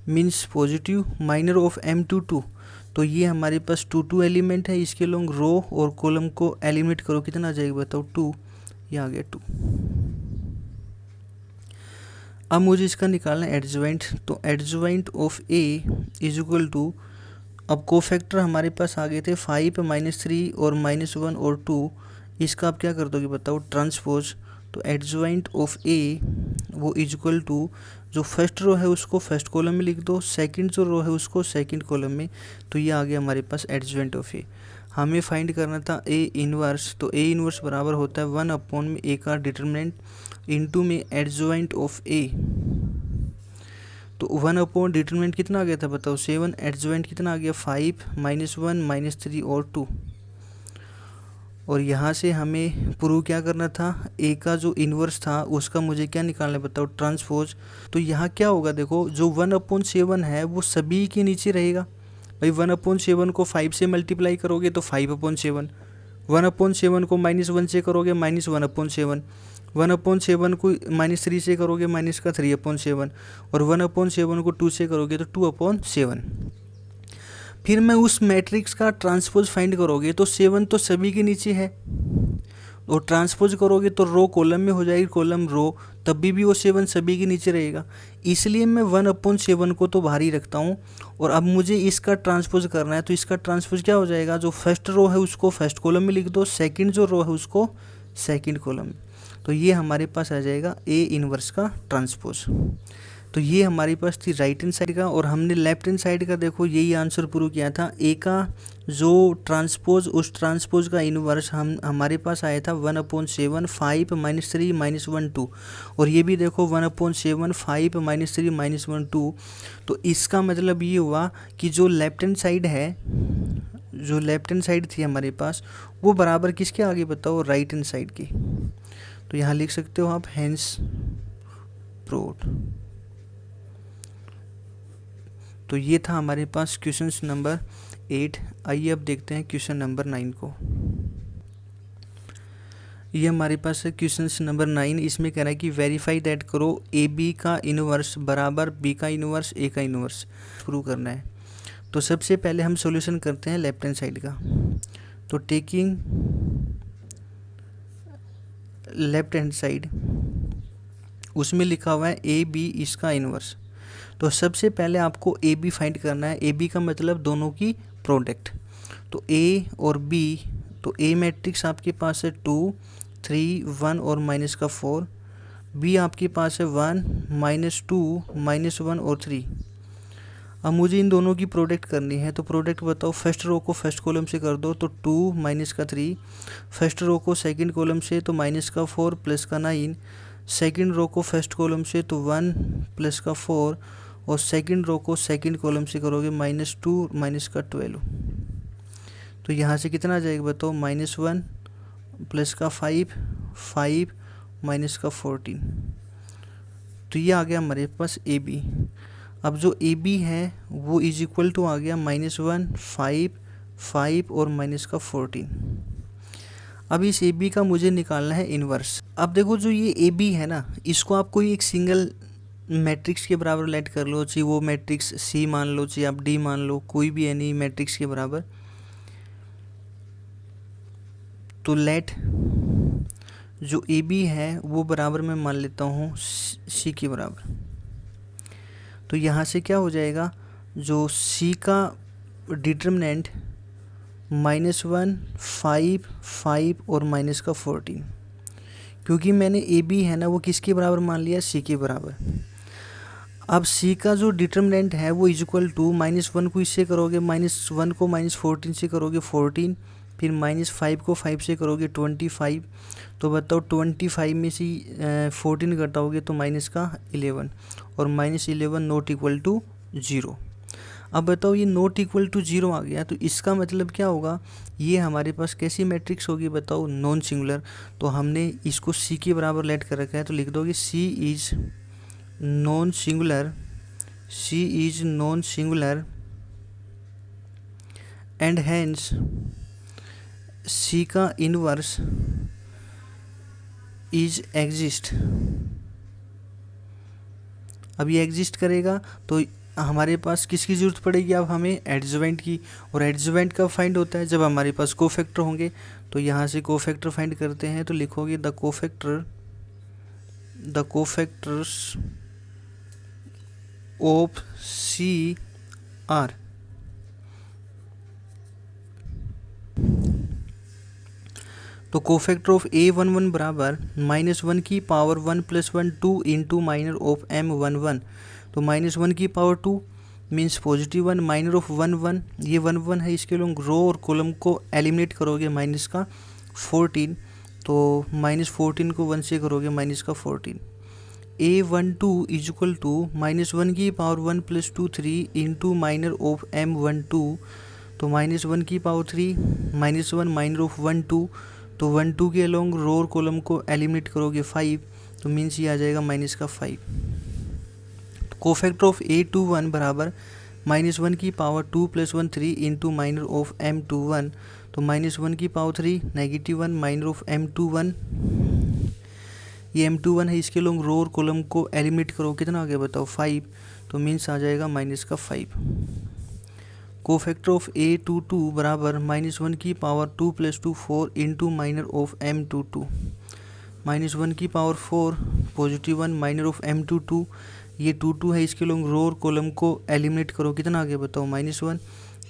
means positive minor of M22। तो ये हमारे पास 2 2 एलिमेंट है, इसके लॉन्ग रो और कॉलम को एलिमिनेट करो, कितना आ जाएगा बताओ 2। ये आ गया 2। अब मुझे इसका निकालना है एडजॉइंट। तो adjoint of A is equal to, अब कोफैक्टर हमारे पास आ गए थे 5 -3 और -1 और 2। इसका आप क्या कर दोगे बताओ, ट्रांसपोज। तो एडजॉइंट ऑफ ए वो इज इक्वल टू, जो फर्स्ट रो है उसको फर्स्ट कॉलम में लिख दो, सेकंड जो रो है उसको सेकंड कॉलम में। तो ये आ गया हमारे पास एडजॉइंट ऑफ ए। हमें फाइंड करना था ए इन्वर्स। तो ए इन्वर्स बराबर होता है 1 में ए का डिटर्मिनेंट इंटू में एडजॉइंट ऑफ ए। तो 1 डिटर्मिनेंट कितना आ गया था बताओ 7, एडजॉइंट कितना आ गया 5 -1 -3 और 2। और यहाँ से हमें प्रूव क्या करना था, ए का जो इन्वर्स था उसका मुझे क्या निकालना है बताओ, ट्रांसपोज। तो यहाँ क्या होगा देखो, जो 1/7 है वो सभी के नीचे रहेगा। भाई 1/7 को 5 से मल्टीप्लाई करोगे तो 5/7, 1/7 को -1 से करोगे -1/7, 1/7 को -3 से करोगे माइनस का 3/7, और 1/7 को 2 से करोगे तो 2/7। फिर मैं उस मैट्रिक्स का ट्रांसपोज फाइंड करोगे तो 7 तो सभी के नीचे है, और ट्रांसपोज करोगे तो रो कॉलम में हो जाएगी, कॉलम रो, तब भी वो 7 सभी के नीचे रहेगा। इसलिए मैं 1/7 को तो बाहर ही रखता हूँ। और अब मुझे इसका ट्रांसपोज करना है, तो इसका ट्रांसपोज क्या हो जाएगा, जो फर्स्ट रो है उसको फर्स्ट कॉलम में लिख दो, सेकंड जो रो है उसको सेकंड कॉलम में। तो ये हमारे पास आ जाएगा ए इनवर्स का ट्रांसपोज। तो ये हमारे पास थी राइट हैंड साइड का, और हमने लेफ्ट हैंड साइड का देखो यही आंसर प्रूव किया था। ए का जो ट्रांसपोज, उस ट्रांसपोज का इनवर्स हमारे पास आया था 1/7 5 -3 -1 2, और ये भी देखो 1/7 5 -3 -1 2। तो इसका मतलब ये हुआ कि जो लेफ्ट हैंड साइड है, जो लेफ्ट हैंड साइड थी हमारे पास, वो बराबर किसके आगे बताओ, राइट हैंड साइड की। तो यहाँ लिख सकते हो आप हेंस प्रूव्ड। तो ये था हमारे पास क्वेश्चन नंबर 8। आइए अब देखते हैं क्वेश्चन नंबर 9 को। ये हमारे पास है क्वेश्चन नंबर 9। इसमें कह रहा है कि वेरीफाई दैट करो ए बी का इनवर्स बराबर बी का इनवर्स ए का इनवर्स प्रूव करना है। तो सबसे पहले हम सॉल्यूशन करते हैं लेफ्ट हैंड साइड का। तो टेकिंग लेफ्ट हैंड साइड, उसमें लिखा हुआ है ए बी इसका इनवर्स। तो सबसे पहले आपको ए बी फाइंड करना है। ए बी का मतलब दोनों की प्रोडक्ट। तो ए और बी, तो ए मैट्रिक्स आपके पास है 2 3 1 और माइनस का 4। बी आपके पास है 1 -2 -1 और 3। अब मुझे इन दोनों की प्रोडक्ट करनी है। तो प्रोडक्ट बताओ, फर्स्ट रो को फर्स्ट कॉलम से कर दो तो 2 माइनस का 3, फर्स्ट रो को सेकंड कॉलम से तो माइनस का 4 प्लस का 9, सेकंड रो को फर्स्ट कॉलम से तो 1 प्लस का 4, और सेकंड रो को सेकंड कॉलम से करोगे -2 माइनस का 12। तो यहाँ से कितना आ जाएगा बताओ, -1 प्लस का 5 माइनस का 14। तो ये आ गया हमारे पास ए बी। अब जो ए बी है वो इज इक्वल टू आ गया -1 5 और माइनस का 14। अब इस ए बी का मुझे निकालना है इन्वर्स। अब देखो जो ये ए बी है ना, इसको आप कोई एक सिंगल मैट्रिक्स के बराबर लेट कर लो, चाहे वो मैट्रिक्स सी मान लो, चाहे आप डी मान लो, कोई भी एनी मैट्रिक्स के बराबर। तो लेट जो ए बी है वो बराबर मैं मान लेता हूँ सी के बराबर। तो यहाँ से क्या हो जाएगा, जो सी का डिटर्मिनेंट -1 5 और माइनस का 14, क्योंकि मैंने ए बी है ना वो किसके बराबर मान लिया, सी के बराबर। अब सी का जो डिटर्मिनेंट है वो इक्वल टू -1 को इससे करोगे, -1 को -14 से करोगे 14, फिर -5 को 5 से करोगे 25। तो बताओ 25 में से 14 घटाओगे तो माइनस का 11, और -11 नॉट इक्वल टू 0। अब बताओ ये नॉट इक्वल टू 0 आ गया, तो इसका मतलब क्या होगा, ये हमारे पास कैसी मैट्रिक्स होगी बताओ, नॉन सिंगुलर। तो हमने इसको सी के बराबर लेट कर रखा है, तो लिख दोगे C is non singular and hence C का इनवर्स इज एग्जिस्ट। अब ये एग्जिस्ट करेगा तो हमारे पास किसकी ज़रूरत पड़ेगी, अब हमें एडजॉइंट की। और एडजॉइंट कब फाइंड होता है, जब हमारे पास कोफैक्टर होंगे। तो यहाँ से कोफैक्टर फाइंड करते हैं, तो लिखोगे the cofactors of C are. तो कोफैक्टर ऑफ A11 बराबर -1 की power 1 + 1 2 into minor of M11। तो -1 की पावर 2 मीन्स +1, माइनर ऑफ 1 ये 1 है, इसके लोग रो और कॉलम को एलिमिनेट करोगे माइनस का 14। तो -14 को 1 से करोगे माइनस का 14। A12 इज इक्वल टू -1 की power 1 + 2 3 into minor of M12। तो तो -1 -1 माइनर ऑफ 1 2, तो 1 2 के अलोंग रो और कॉलम को एलिमिनेट करोगे 5, तो मीन्स ये आ जाएगा -5। तो कोफैक्टर ऑफ A21 बराबर -1 + 1 3 इंटू माइनर ऑफ M21, तो -1 -1 माइनर ऑफ M21, ये M21 है, इसके लोग रो और कॉलम को एलिमिनेट करो, कितना आ गया बताओ 5, तो मीन्स आ जाएगा -5। कोफैक्टर ऑफ A22 बराबर -1 + 2 4 into minor of M22, -1 4 +1 minor of M22, ये 2 है, इसके लोग रो और कॉलम को एलिमिनेट करो, कितना आ गया बताओ -1,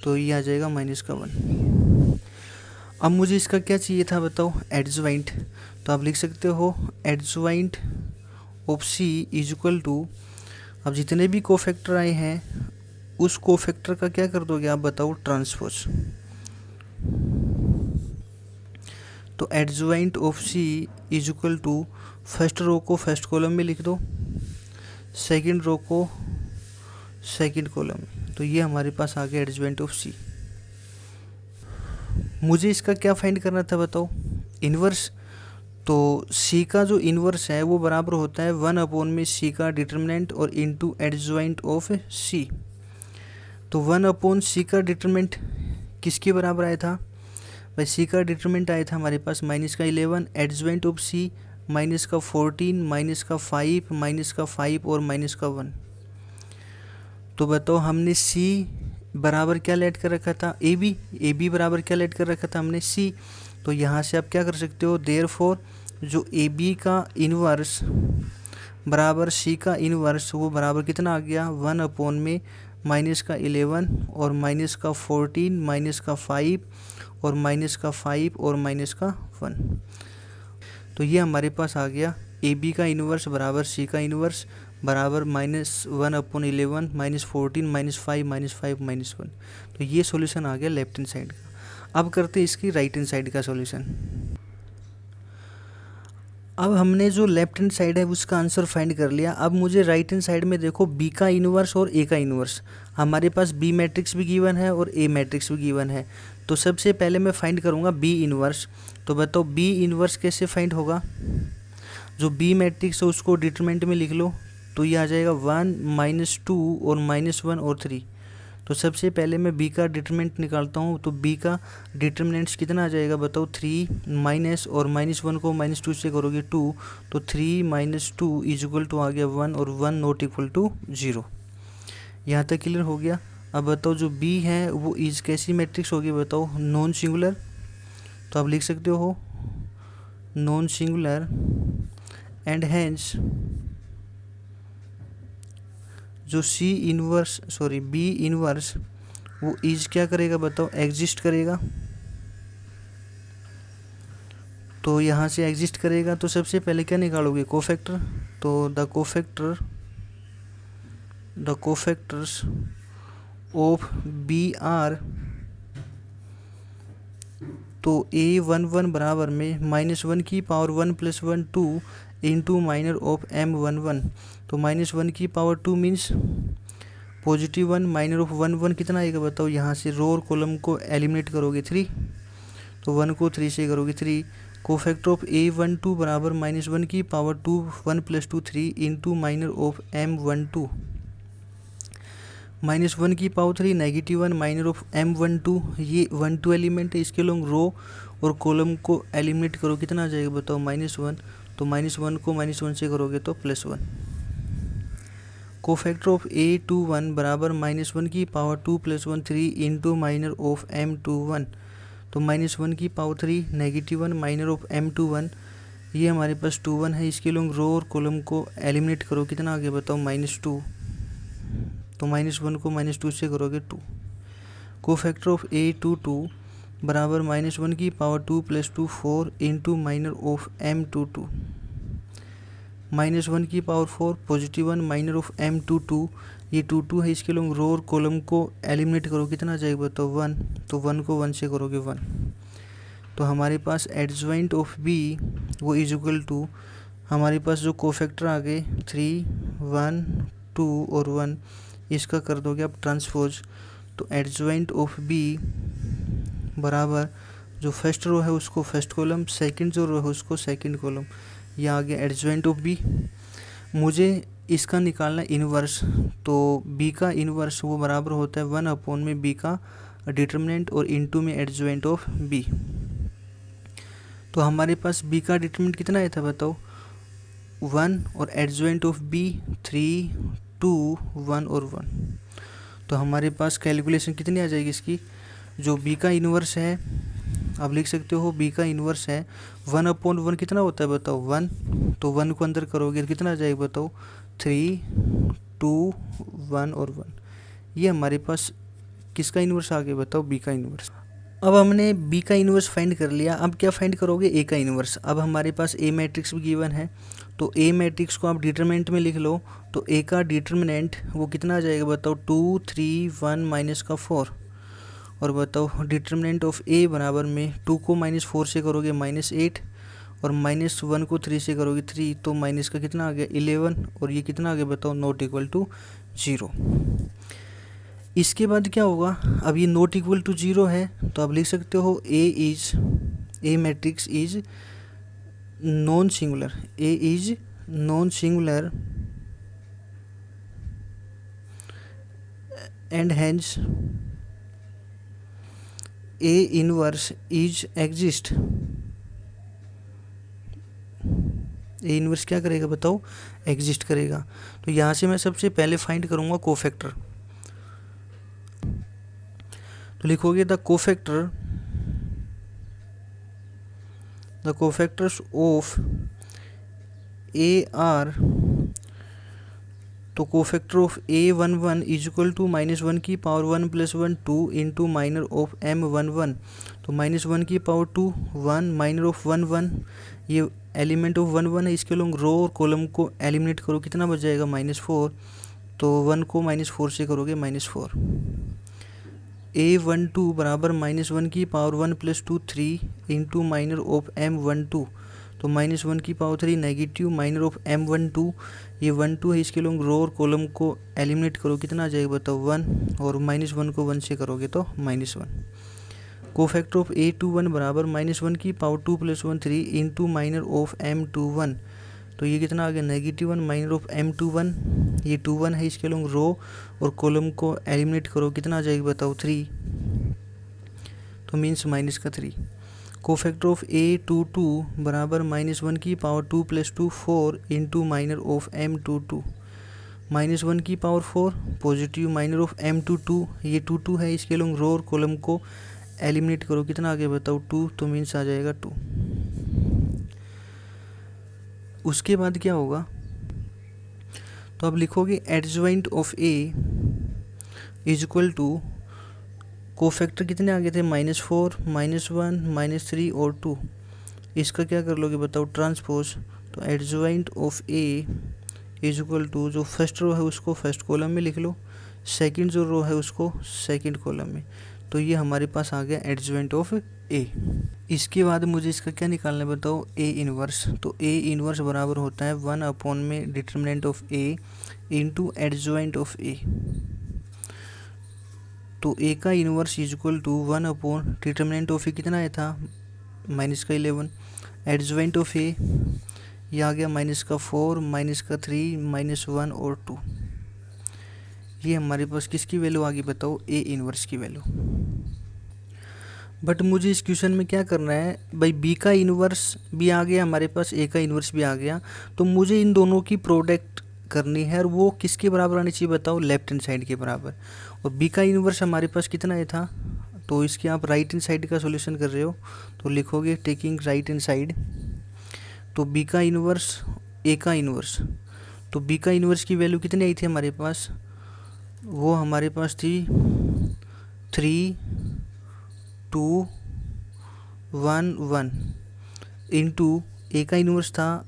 तो ये आ जाएगा -1। अब मुझे इसका क्या चाहिए था बताओ, एडजॉइंट, तो आप लिख सकते हो adjoint of C is equal to, अब जितने भी कोफैक्टर आए हैं उस कोफैक्टर का क्या कर दोगे आप बताओ, ट्रांसपोज। तो adjoint of C is equal to, first row को फर्स्ट कॉलम में लिख दो, सेकंड रो को सेकंड कॉलम में, तो ये हमारे पास आ गया एडजॉइंट ऑफ C। मुझे इसका क्या फाइंड करना था बताओ, इन्वर्स। तो C का जो इन्वर्स है वो बराबर होता है 1 C का डिटर्मिनेंट और इंटू एडजॉइंट ऑफ C। तो 1 C का डिटर्मिनेंट किसके बराबर आया था भाई, C का डिटर्मिनेंट आया था हमारे पास -11, एडजॉइंट ऑफ C -14, -5 -5 और -1। तो बताओ हमने C बराबर क्या लेट कर रखा था, AB बराबर क्या लेट कर रखा था हमने C। तो यहाँ से आप क्या कर सकते हो, देयरफॉर जो AB का इन्वर्स बराबर C का इन्वर्स, वो बराबर कितना आ गया 1 में -11 और -14 -5 और -5 और -1। तो ये हमारे पास आ गया AB का इन्वर्स बराबर C का इन्वर्स बराबर -1/11 -14 -5 -1। तो ये सॉल्यूशन आ गया लेफ्ट हैंड साइड का। अब करते हैं इसकी राइट हैंड साइड का सॉल्यूशन। अब हमने जो लेफ्ट हैंड साइड है उसका आंसर फाइंड कर लिया। अब मुझे राइट हैंड साइड में देखो B का इन्वर्स और A का इन्वर्स, हमारे पास B मैट्रिक्स भी गिवन है और A मैट्रिक्स भी गिवन है। तो सबसे पहले मैं फाइंड करूँगा B इन्वर्स। तो बताओ B इन्वर्स कैसे फाइंड होगा, जो B मैट्रिक्स है उसको डिटरमिनेंट में लिख लो, तो ये आ जाएगा 1 -2 और -1 और 3। तो सबसे पहले मैं B का डिटरमिनेंट निकालता हूँ, तो B का डिटरमिनेंट्स कितना आ जाएगा बताओ 3 माइनस और -1 को -2 से करोगे 2, तो 3 - 2 इज इक्वल टू आ गया 1 और 1 नॉट इक्वल टू 0। यहाँ तक क्लियर हो गया। अब बताओ जो B है वो इज कैसी मैट्रिक्स होगी बताओ, नॉन सिंगुलर। तो आप लिख सकते हो नॉन सिंगुलर एंड हैंस जो B इन्वर्स वो इज क्या करेगा बताओ, एग्जिस्ट करेगा। तो यहाँ से एग्जिस्ट करेगा तो सबसे पहले क्या निकालोगे, कोफैक्टर। तो the cofactors of B are, तो A11 बराबर में -1 + 1 2 इंटू माइनर ऑफ M11, तो -1 मीन्स +1 माइनर ऑफ 1 कितना आएगा बताओ, यहाँ से रो और कॉलम को एलिमिनेट करोगे 3, तो 1 को 3 से करोगे 3। कोफैक्टर ऑफ A12 बराबर -1 1 + 2 3 into minor of M12, -1 -1 minor of M12, ये 1 2 एलिमेंट है, इसके लोग रो और कॉलम को एलिमिनेट करो, कितना आ जाएगा बताओ -1, तो -1 को -1 से करोगे तो +1। कोफैक्टर ऑफ A21 बराबर -1 + 1 3 इंटू माइनर ऑफ M21, तो -1 -1 माइनर ऑफ M21, ये हमारे पास 21 है, इसके लोग रो और कॉलम को एलिमिनेट करो, कितना आ गया बताओ -2, तो -1 को -2 से करोगे 2। कोफैक्टर ऑफ A22 बराबर -1 + 2 4 into minor of M22, -1 4 +1 minor of M22, ये 2 है, इसके लोग रो और कॉलम को एलिमिनेट करो, कितना आ जाएगा बताओ 1, तो 1 को 1 से करोगे 1। तो हमारे पास एडजॉइंट ऑफ B वो इज इक्वल टू, हमारे पास जो कोफैक्टर आ गए 3 1 2 और 1, इसका कर दोगे आप ट्रांसपोज, तो एडजॉइंट ऑफ बी बराबर जो फर्स्ट रो है उसको फर्स्ट कॉलम, सेकंड जो रो है उसको सेकंड कॉलम। ये आ गया एडजॉइंट ऑफ बी। मुझे इसका निकालना इन्वर्स, तो बी का इन्वर्स वो बराबर होता है 1 में बी का डिटर्मिनेंट और इनटू में एडजॉइंट ऑफ बी। तो हमारे पास बी का डिटर्मिनेंट कितना आया था बताओ, 1 और एडजॉइंट ऑफ बी 3 2 1 और 1। तो हमारे पास कैलकुलेशन कितनी आ जाएगी इसकी, जो बी का इन्वर्स है आप लिख सकते हो, बी का इन्वर्स है 1/1 कितना होता है बताओ 1, तो 1 को अंदर करोगे तो कितना आ जाएगा बताओ 3 2 1 और 1। ये हमारे पास किसका इन्वर्स आ गया बताओ, बी का इन्वर्स। अब हमने बी का इन्वर्स फाइंड कर लिया, अब क्या फाइंड करोगे, ए का इन्वर्स। अब हमारे पास ए मैट्रिक्स भी गिवन है, तो ए मैट्रिक्स को आप डिटरमिनेंट में लिख लो। तो ए का डिटरमिनेंट वो कितना आ जाएगा बताओ 2 3 1 माइनस का 4। और बताओ डिटरमिनेंट ऑफ ए बराबर में 2 को -4 से करोगे -8 और -1 को 3 से करोगे 3, तो माइनस का कितना आ गया 11 और ये कितना आ गया बताओ नॉट इक्वल टू 0। इसके बाद क्या होगा, अब ये नॉट इक्वल टू 0 है तो आप लिख सकते हो A matrix is non singular, A is non singular and hence A inverse is exist. A inverse क्या करेगा बताओ, एग्जिस्ट करेगा। तो यहाँ से मैं सबसे पहले फाइंड करूँगा कोफैक्टर। तो लिखोगे the cofactors of A are, तो cofactor of A11 is equal to -1 की power 1 + 1 2 into minor of M11, तो -1 की पावर 2 1 माइनर ऑफ 1 1, ये एलिमेंट ऑफ 1 1 है, इसके लोग रो और कॉलम को एलिमिनेट करो कितना बच जाएगा -4, तो 1 को -4 से करोगे -4। A12 बराबर -1 की power 1 + 2 3 into minor of M12, तो -1 की power 3 negative minor of M12, ये 1 2 है, इसके लोग रो और कॉलम को एलिमिनेट करो कितना आ जाएगा बताओ 1, और -1 को 1 से करोगे तो -1। कोफैक्टर ऑफ A21 बराबर -1 की power 2 + 1 3 into minor of M21, तो ये कितना आ गया -1 माइनर ऑफ M21, ये 21 है, इसके लोग रो और कॉलम को एलिमिनेट करो कितना आ जाएगा बताओ 3, तो मीन्स -3। कोफैक्टर ऑफ A22 बराबर -1 की power 2 + 2 4 into minor of M22, -1 की power 4 positive minor of M22, ये 2 है, इसके लोग रो और कॉलम को एलिमिनेट करो कितना आ गया बताओ 2, तो मीन्स आ जाएगा 2। उसके बाद क्या होगा, तो आप लिखोगे adjoint of A is equal to, cofactor कितने आ गए थे -4 -1 -3 और 2, इसका क्या कर लोगे बताओ ट्रांसपोज, तो adjoint of A is equal to जो फर्स्ट रो है उसको फर्स्ट कॉलम में लिख लो, सेकंड जो रो है उसको सेकंड कॉलम में, तो ये हमारे पास आ गया एडजॉइंट ऑफ ए। इसके बाद मुझे इसका क्या निकालना है बताओ ए इनवर्स, तो ए इनवर्स बराबर होता है 1 में determinant of A into adjoint of A, तो ए का inverse is equal to 1 determinant of A कितना आया था -11, एडजॉइंट ऑफ ए ये आ गया -4 -3 -1 और 2, ये हमारे पास किसकी वैल्यू आ गई बताओ ए इनवर्स की वैल्यू। बट मुझे इस क्वेश्चन में क्या करना है भाई, बी का इन्वर्स भी आ गया हमारे पास, ए का इन्वर्स भी आ गया, तो मुझे इन दोनों की प्रोडक्ट करनी है और वो किसके बराबर आनी चाहिए बताओ, लेफ्ट हैंड साइड के बराबर। और बी का इन्वर्स हमारे पास कितना है था, तो इसके आप राइट हैंड साइड का सॉल्यूशन कर रहे हो, तो लिखोगे टेकिंग राइट हैंड साइड, तो बी का इन्वर्स ए का इन्वर्स, तो बी का इन्वर्स की वैल्यू कितनी आई थी हमारे पास, वो हमारे पास थी 3 2 1 1 इंटू ए का इन्वर्स था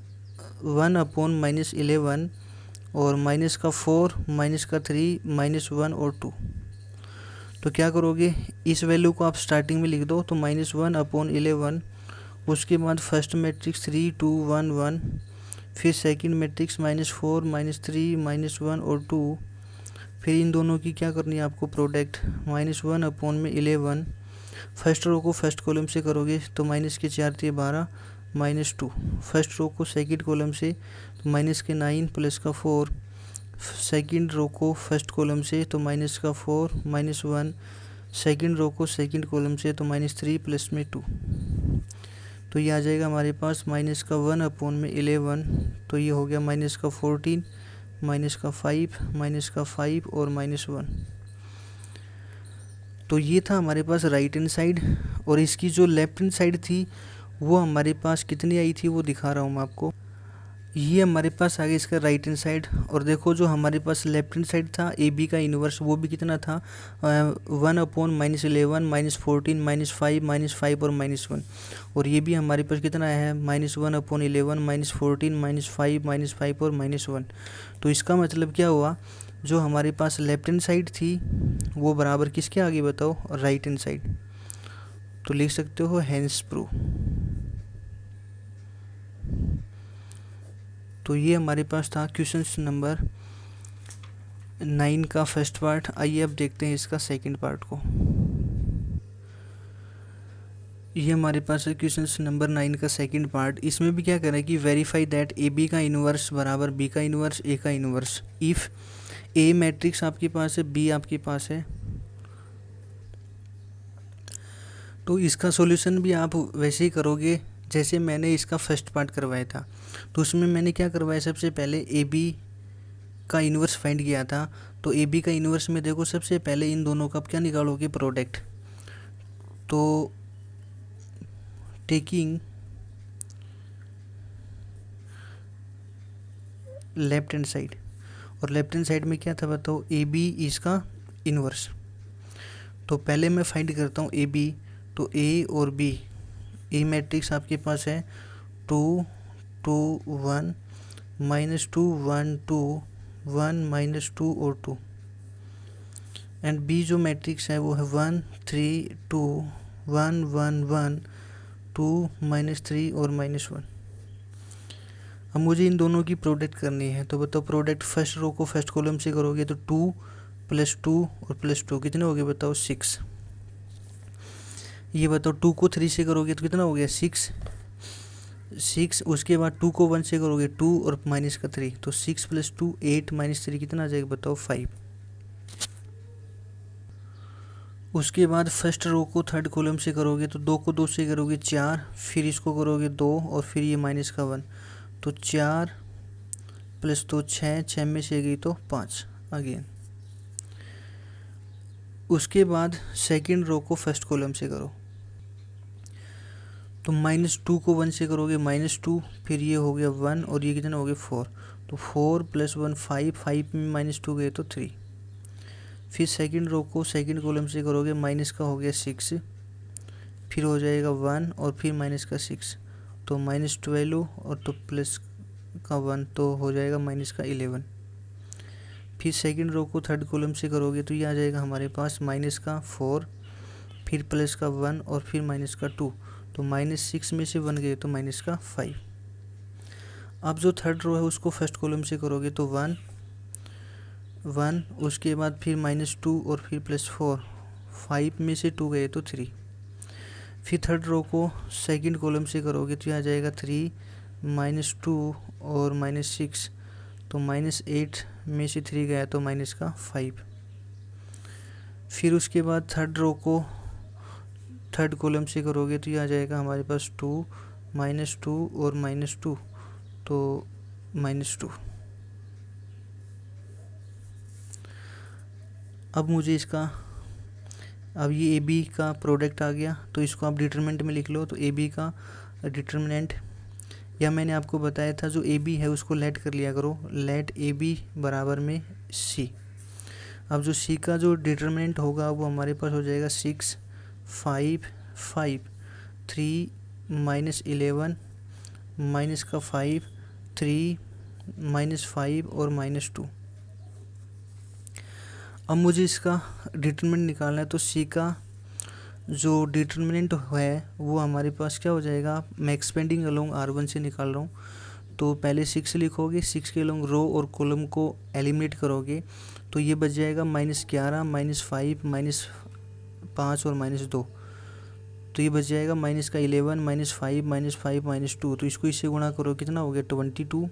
1/-11 और माइनस का 4 माइनस का 3 -1 और 2, तो क्या करोगे इस वैल्यू को आप स्टार्टिंग में लिख दो, तो -1/11, उसके बाद फर्स्ट मैट्रिक्स 3 2 1 1, फिर सेकंड मैट्रिक्स -4 -3 -1 और 2, फिर इन दोनों की क्या करनी है आपको प्रोडक्ट, -1 अपॉन में 11, फर्स्ट रो को फर्स्ट कॉलम से करोगे तो माइनस के 4 × 12 -2, फर्स्ट रो को सेकंड कॉलम से तो माइनस के 9 प्लस का 4, सेकंड रो को फर्स्ट कॉलम से तो माइनस का 4 -1, सेकंड रो को सेकंड कॉलम से तो -3 प्लस में 2, तो ये आ जाएगा हमारे पास माइनस का 1 अपॉन में 11, तो ये हो गया माइनस का 14, माइनस का 5, माइनस का 5 और -1। तो ये था हमारे पास राइट हैंड साइड, और इसकी जो लेफ्ट हैंड साइड थी वो हमारे पास कितनी आई थी वो दिखा रहा हूँ मैं आपको। ये हमारे पास आ गया इसका राइट हैंड साइड, और देखो जो हमारे पास लेफ्ट हैंड साइड था ए बी का इन्वर्स वो भी कितना था 1 अपॉन -11, -14, -5, -5 और -1, और ये भी हमारे पास कितना है -1 अपॉन 11, -14, -5, -5 और -1। तो इसका मतलब क्या हुआ, जो हमारे पास लेफ्ट हैंड साइड थी वो बराबर किसके आगे बताओ, राइट हैंड साइड। तो लिख सकते हो हेंस प्रूव। तो ये हमारे पास था क्वेश्चन नंबर 9 का फर्स्ट पार्ट। आइए अब देखते हैं इसका सेकंड पार्ट को। ये हमारे पास है क्वेश्चन नंबर 9 का सेकंड पार्ट। इसमें भी क्या करें कि वेरीफाई दैट ए बी का इन्वर्स बराबर बी का इन्वर्स ए का इन्वर्स इफ़ ए मैट्रिक्स आपके पास है, बी आपके पास है। तो इसका सॉल्यूशन भी आप वैसे ही करोगे जैसे मैंने इसका फर्स्ट पार्ट करवाया था। तो उसमें मैंने क्या करवाया, सबसे पहले ए बी का इन्वर्स फाइंड किया था। तो ए बी का इन्वर्स में देखो सबसे पहले इन दोनों का क्या निकालोगे प्रोडक्ट। तो टेकिंग लेफ्ट हैंड साइड, और लेफ्ट हैंड साइड में क्या था बताओ, ए बी इसका इन्वर्स। तो पहले मैं फाइंड करता हूँ ए बी। तो ए और बी, ए मैट्रिक्स आपके पास है 2 2 1 -2 1 2 1 -2 और 2, एंड बी जो मैट्रिक्स है वो है 1 3 2 1 1 1 2 -3 और -1। अब मुझे इन दोनों की प्रोडक्ट करनी है। तो बताओ प्रोडक्ट फर्स्ट रो को फर्स्ट कॉलम से करोगे तो 2 + 2 और +2 कितने हो गए बताओ 6। ये बताओ 2 को 3 से करोगे तो कितना हो गया 6 6। उसके बाद 2 को 1 से करोगे 2 और माइनस का 3, तो 6 + 2 8 -3 कितना आ जाएगा बताओ 5। उसके बाद फर्स्ट रो को थर्ड कॉलम से करोगे तो 2 को 2 से करोगे 4, फिर इसको करोगे 2 और फिर ये माइनस का 1, तो 4 + 2 6, 6 में से गई तो 5 अगेन। उसके बाद सेकंड रो को फर्स्ट कॉलम से करो तो -2 को 1 से करोगे -2, फिर ये हो गया 1 और ये कितना हो गया 4, तो 4 + 1 5, 5 में -2 गए तो 3। फिर सेकंड रो को सेकंड कॉलम से करोगे, माइनस का हो गया 6, फिर हो जाएगा 1 और फिर माइनस का 6, तो -12 और तो प्लस का 1, तो हो जाएगा माइनस का 11। फिर सेकंड रो को थर्ड कॉलम से करोगे तो ये आ जाएगा हमारे पास माइनस का 4, फिर प्लस का 1 और फिर माइनस का 2, तो -6 में से 1 गए तो माइनस का 5। अब जो थर्ड रो है उसको फर्स्ट कॉलम से करोगे तो 1 1, उसके बाद फिर -2 और फिर +4, 5 में से 2 गए तो 3। फिर थर्ड रो को सेकंड कॉलम से करोगे तो ये आ जाएगा 3 -2 और -6, तो -8 में से 3 गया तो माइनस का 5। फिर उसके बाद थर्ड रो को थर्ड कॉलम से करोगे तो ये आ जाएगा हमारे पास 2 -2 और -2, तो -2। अब मुझे इसका, अब ये ए बी का प्रोडक्ट आ गया तो इसको आप डिटरमिनेंट में लिख लो। तो ए बी का डिटरमिनेंट, या मैंने आपको बताया था जो ए बी है उसको लेट कर लिया करो, लेट ए बी बराबर में सी। अब जो सी का जो डिटरमिनेंट होगा वो हमारे पास हो जाएगा 6 5 5 3 -11 माइनस का 5 3 -5 और -2। अब मुझे इसका डिटरमिनेंट निकालना है। तो सी का जो डिटरमिनेंट है वो हमारे पास क्या हो जाएगा, मैं एक्सपेंडिंग अलोंग R1 से निकाल रहा हूँ, तो पहले 6 लिखोगे, 6 के लॉन्ग रो और कॉलम को एलिमिनेट करोगे तो ये बच जाएगा -11 -5 -5 और -2। तो ये बच जाएगा -11 -5 -5 -2। तो इसको इससे गुणा करो कितना हो गया 22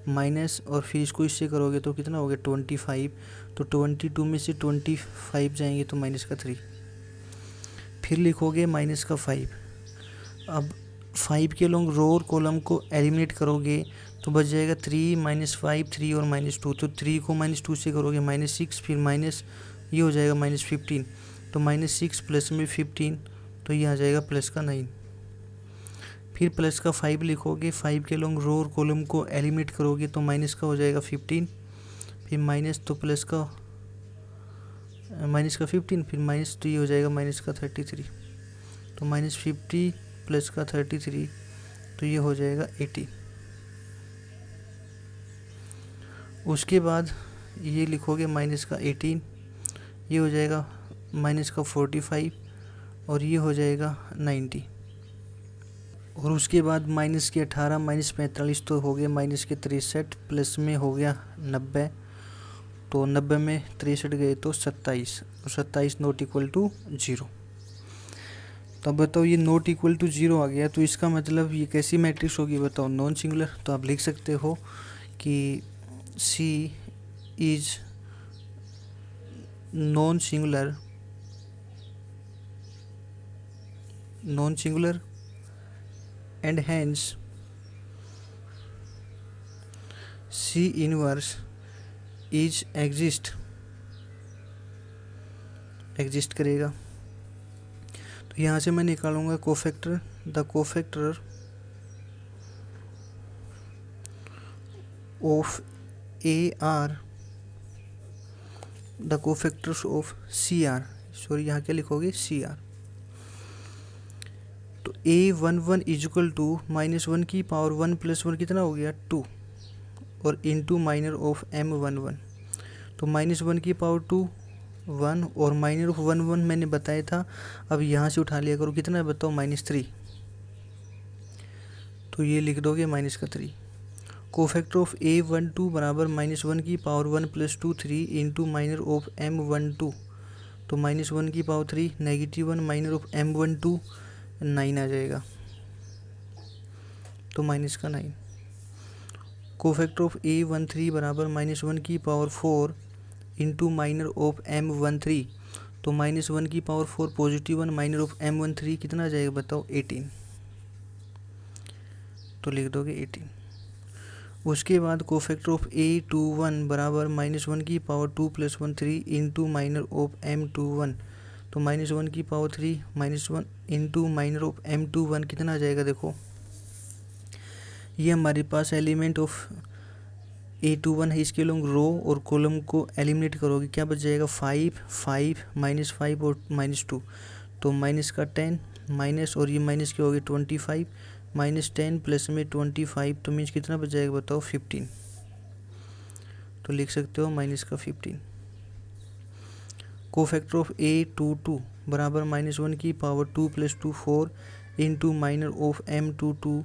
माइनस, और फिर इसको इससे करोगे तो कितना हो गया 25। तो 22 में से 25 जाएंगे तो -3। फिर लिखोगे -5। अब 5 के लॉन्ग रो और कॉलम को एलिमिनेट करोगे तो बच जाएगा 3 -5 3 और -2। तो 3 को -2 से करोगे -6, फिर माइनस ये हो जाएगा -15। तो -6 प्लस में 15, तो ये आ जाएगा प्लस का 9। फिर प्लस का 5 लिखोगे, 5 के लॉन्ग रो और कॉलम को एलिमिनेट करोगे तो माइनस का हो जाएगा 15, फिर माइनस तो प्लस का -15, फिर माइनस तो ये हो जाएगा -33। तो -50 प्लस का 33, तो ये हो जाएगा 80। उसके बाद ये लिखोगे -18, ये हो जाएगा -45, और ये हो जाएगा 90। और उसके बाद -18 -45 तो हो गया -63, प्लस में हो गया 90। तो 90 में 63 गए तो 27, और 27 नॉट इक्वल टू 0। तो बताओ ये नॉट इक्वल टू 0 आ गया, तो इसका मतलब ये कैसी मैट्रिक्स होगी बताओ, नॉन सिंगुलर। तो आप लिख सकते हो कि C is non singular and hence C inverse is exist करेगा। तो यहाँ से मैं निकालूंगा cofactor, the cofactor of AR, the cofactors of CR, sorry यहाँ क्या लिखोगे CR। तो A11 इज इक्वल टू -1 की पावर 1 + 1 कितना हो गया 2, और इनटू माइनर ऑफ M11। तो -1 की पावर 2 1, और माइनर ऑफ 1 मैंने बताया था। अब यहाँ से उठा लिया करो, कितना है बताओ -3। तो ये लिख दोगे -3। कोफैक्टर ऑफ A12 बराबर -1 की power 1 + 2 3 into minor of M12। तो -1 की पावर 3 -1 माइनर ऑफ M12 9 आ जाएगा, तो -9। कोफैक्टर ऑफ A13 बराबर -1 की power 4 into minor of M13। तो -1 की पावर 4 +1 माइनर ऑफ M13 कितना आ जाएगा बताओ 18। तो लिख दोगे 18। उसके बाद कोफैक्टर ऑफ A21 बराबर -1 की power 2 + 1 3 into minor of M21। तो -1 की power 3 -1 into minor of M21 कितना आ जाएगा देखो, ये हमारे पास एलिमेंट ऑफ A21 है। इसके लॉन्ग रो और कॉलम को एलिमिनेट करोगे क्या बच जाएगा 5 5 -5 और -2। तो माइनस का 10 माइनस, और ये माइनस के हो गए 25 -10 प्लस में 25, तो मीन्स कितना बच जाएगा बताओ 15। तो लिख सकते हो माइनस का 15। कोफैक्टर ऑफ A22 बराबर -1 की power 2 + 2 4 into minor of M22।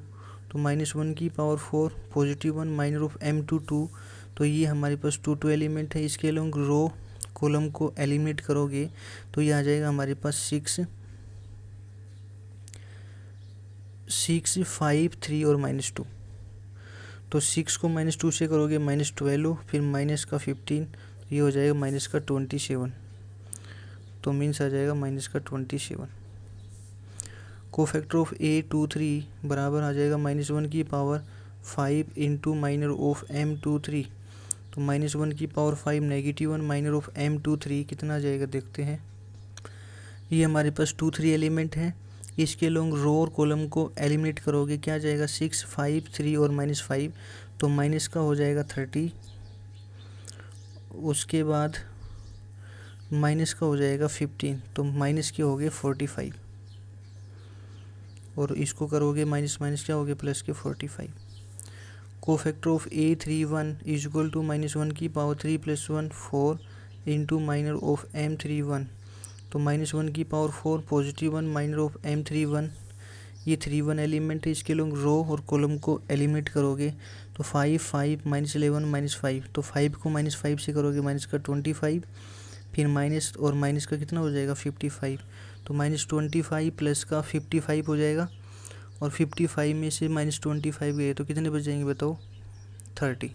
तो -1 की पावर 4 +1 माइनर ऑफ M22। तो ये हमारे पास 2 एलिमेंट है। इसके लॉन्ग रो कॉलम को एलिमिनेट करोगे तो ये आ जाएगा हमारे पास 6 5 3 और -2। तो 6 को -2 से करोगे -12, फिर माइनस का 15, ये हो जाएगा माइनस का 27। तो मीन्स आ जाएगा -27। कोफैक्टर ऑफ A23 बराबर आ जाएगा -1 की power 5 into minor of M23। तो -1 की पावर 5 -1 माइनर ऑफ M23 कितना आ जाएगा देखते हैं। ये हमारे पास 2 3 एलिमेंट हैं। इसके लॉन्ग रो और कॉलम को एलिमिनेट करोगे क्या आ जाएगा 6 5 3 और -5। तो माइनस का हो जाएगा 30। उसके बाद माइनस का हो जाएगा 15। तो माइनस के हो गए 45, और इसको करोगे माइनस माइनस क्या हो गया प्लस के 45। Cofactor of A31 is equal to -1 की power 3 + 1 4 into minor of M31। तो -1 की पावर 4 +1 माइनर ऑफ M31, ये 3 1 एलिमेंट है, इसके लोग रो और कॉलम को एलिमिनेट करोगे तो 5 5 -11 -5, तो 5 को -5 से करोगे माइनस का 25, फिर माइनस और माइनस का कितना हो जाएगा 55, तो -25 प्लस का 55 हो जाएगा, और 55 में से -25 गए तो कितने बच जाएंगे बताओ 30,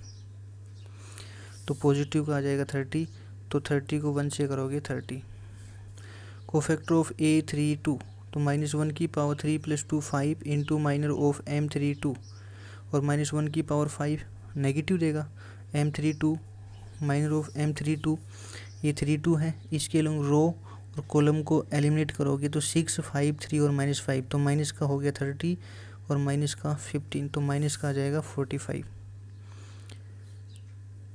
तो पॉजिटिव का आ जाएगा 30, तो 30 को 1 से करोगे 30। कोफैक्टर ऑफ A32, तो -1 की power 3 + 2 5 into minor of M32, और -1 की पावर 5 नेगेटिव देगा, M32 माइनर ऑफ M32, ये 32 है, इसके लोग रो और कॉलम को एलिमिनेट करोगे तो 6 5 3 और -5, तो माइनस का हो गया 30 और माइनस का 15, तो माइनस का आ जाएगा 45,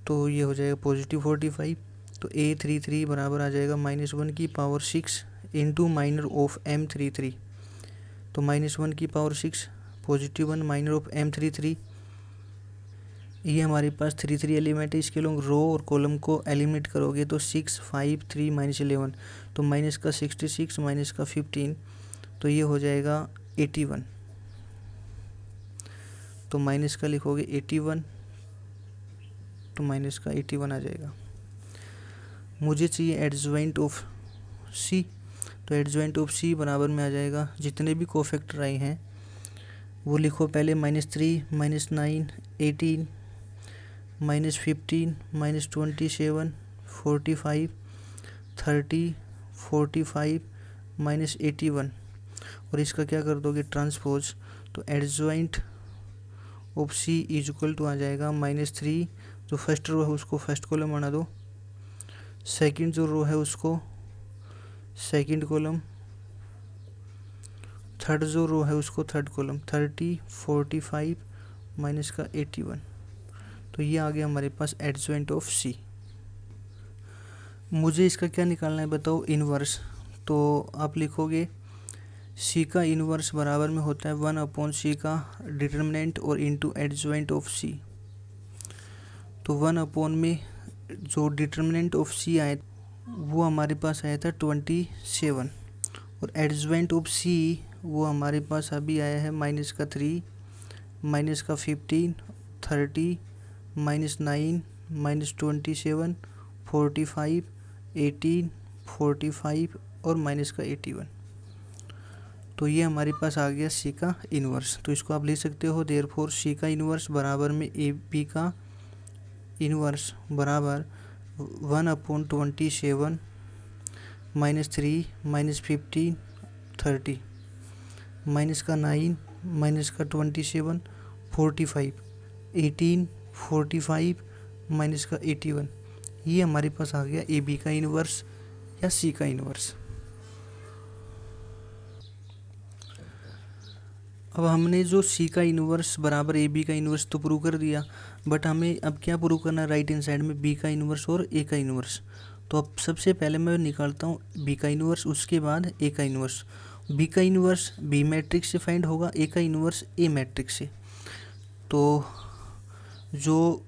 तो ये हो जाएगा पॉजिटिव 45। तो A33 बराबर आ जाएगा -1 की power 6 into minor of M33, तो -1 की power 6 positive 1 minor of M33, ये हमारे पास 3 3 एलिमेंट है, इसके लोग रो और कॉलम को एलिमिनेट करोगे तो 6 5 3 -11, तो माइनस का 66 माइनस का 15, तो ये हो जाएगा 81, तो माइनस का लिखोगे 81, तो माइनस का 81 आ जाएगा। मुझे चाहिए एडजॉइंट ऑफ सी, तो एडजॉइंट ऑफ सी बराबर में आ जाएगा जितने भी कोफैक्टर आए हैं वो लिखो पहले, -3 -9 18 -15 -27 45 30 45 -81, और इसका क्या कर दोगे ट्रांसपोज, तो adjoint of C is equal to आ जाएगा -3, जो फर्स्ट रो है उसको फर्स्ट कॉलम बना दो, सेकंड जो रो है उसको सेकंड कॉलम, थर्ड जो रो है उसको थर्ड कॉलम, 30 45 माइनस का 81, तो ये आ गया हमारे पास एडजॉइंट ऑफ सी। मुझे इसका क्या निकालना है बताओ इनवर्स, तो आप लिखोगे सी का इनवर्स बराबर में होता है 1/c का डिटर्मिनेंट और इंटू एडजॉइंट ऑफ सी, तो 1 में जो डिटर्मिनेंट ऑफ सी आया वो हमारे पास आया था 27, और एडजॉइंट ऑफ सी वो हमारे पास अभी आया है -3 -15 30 -9 -27 45 18 45 और -81, तो ये हमारे पास आ गया सी का इन्वर्स। तो इसको आप लिख सकते हो देयरफॉर सी का इन्वर्स बराबर में ए बी का इन्वर्स बराबर 1/27 -3 -15 30 माइनस का 9 माइनस का 27 45 18 45 माइनस का 81, ये हमारे पास आ गया ए बी का इन्वर्स या सी का इन्वर्स। अब हमने जो सी का इन्वर्स बराबर ए बी का इन्वर्स तो प्रूव कर दिया, बट हमें अब क्या प्रूव करना है राइट हैंड साइड में बी का इन्वर्स और ए का इन्वर्स। तो अब सबसे पहले मैं निकालता हूँ बी का इन्वर्स, उसके बाद ए का इन्वर्स। बी का इन्वर्स बी मैट्रिक्स से फाइंड होगा, ए का इन्वर्स ए मैट्रिक्स से। तो जो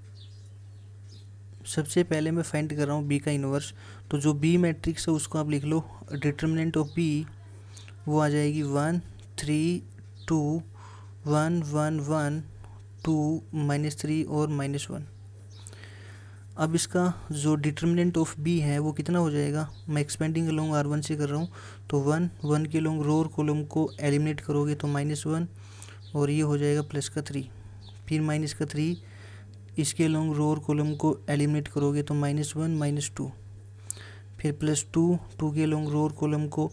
सबसे पहले मैं फाइंड कर रहा हूँ बी का इन्वर्स, तो जो बी मैट्रिक्स है उसको आप लिख लो, डिटर्मिनेंट ऑफ बी वो आ जाएगी 1 3 2 1 1 1 2 -3 और -1। अब इसका जो डिटर्मिनेंट ऑफ बी है वो कितना हो जाएगा, मैं एक्सपेंडिंग अलोंग R1 से कर रहा हूँ, तो 1 1 के लोग रो और कॉलम को एलिमिनेट करोगे तो -1 और ये हो जाएगा +3, फिर -3 इसके लोग रो और कॉलम को एलिमिनेट करोगे तो -1 -2, फिर +2 2 के लोग रो और कॉलम को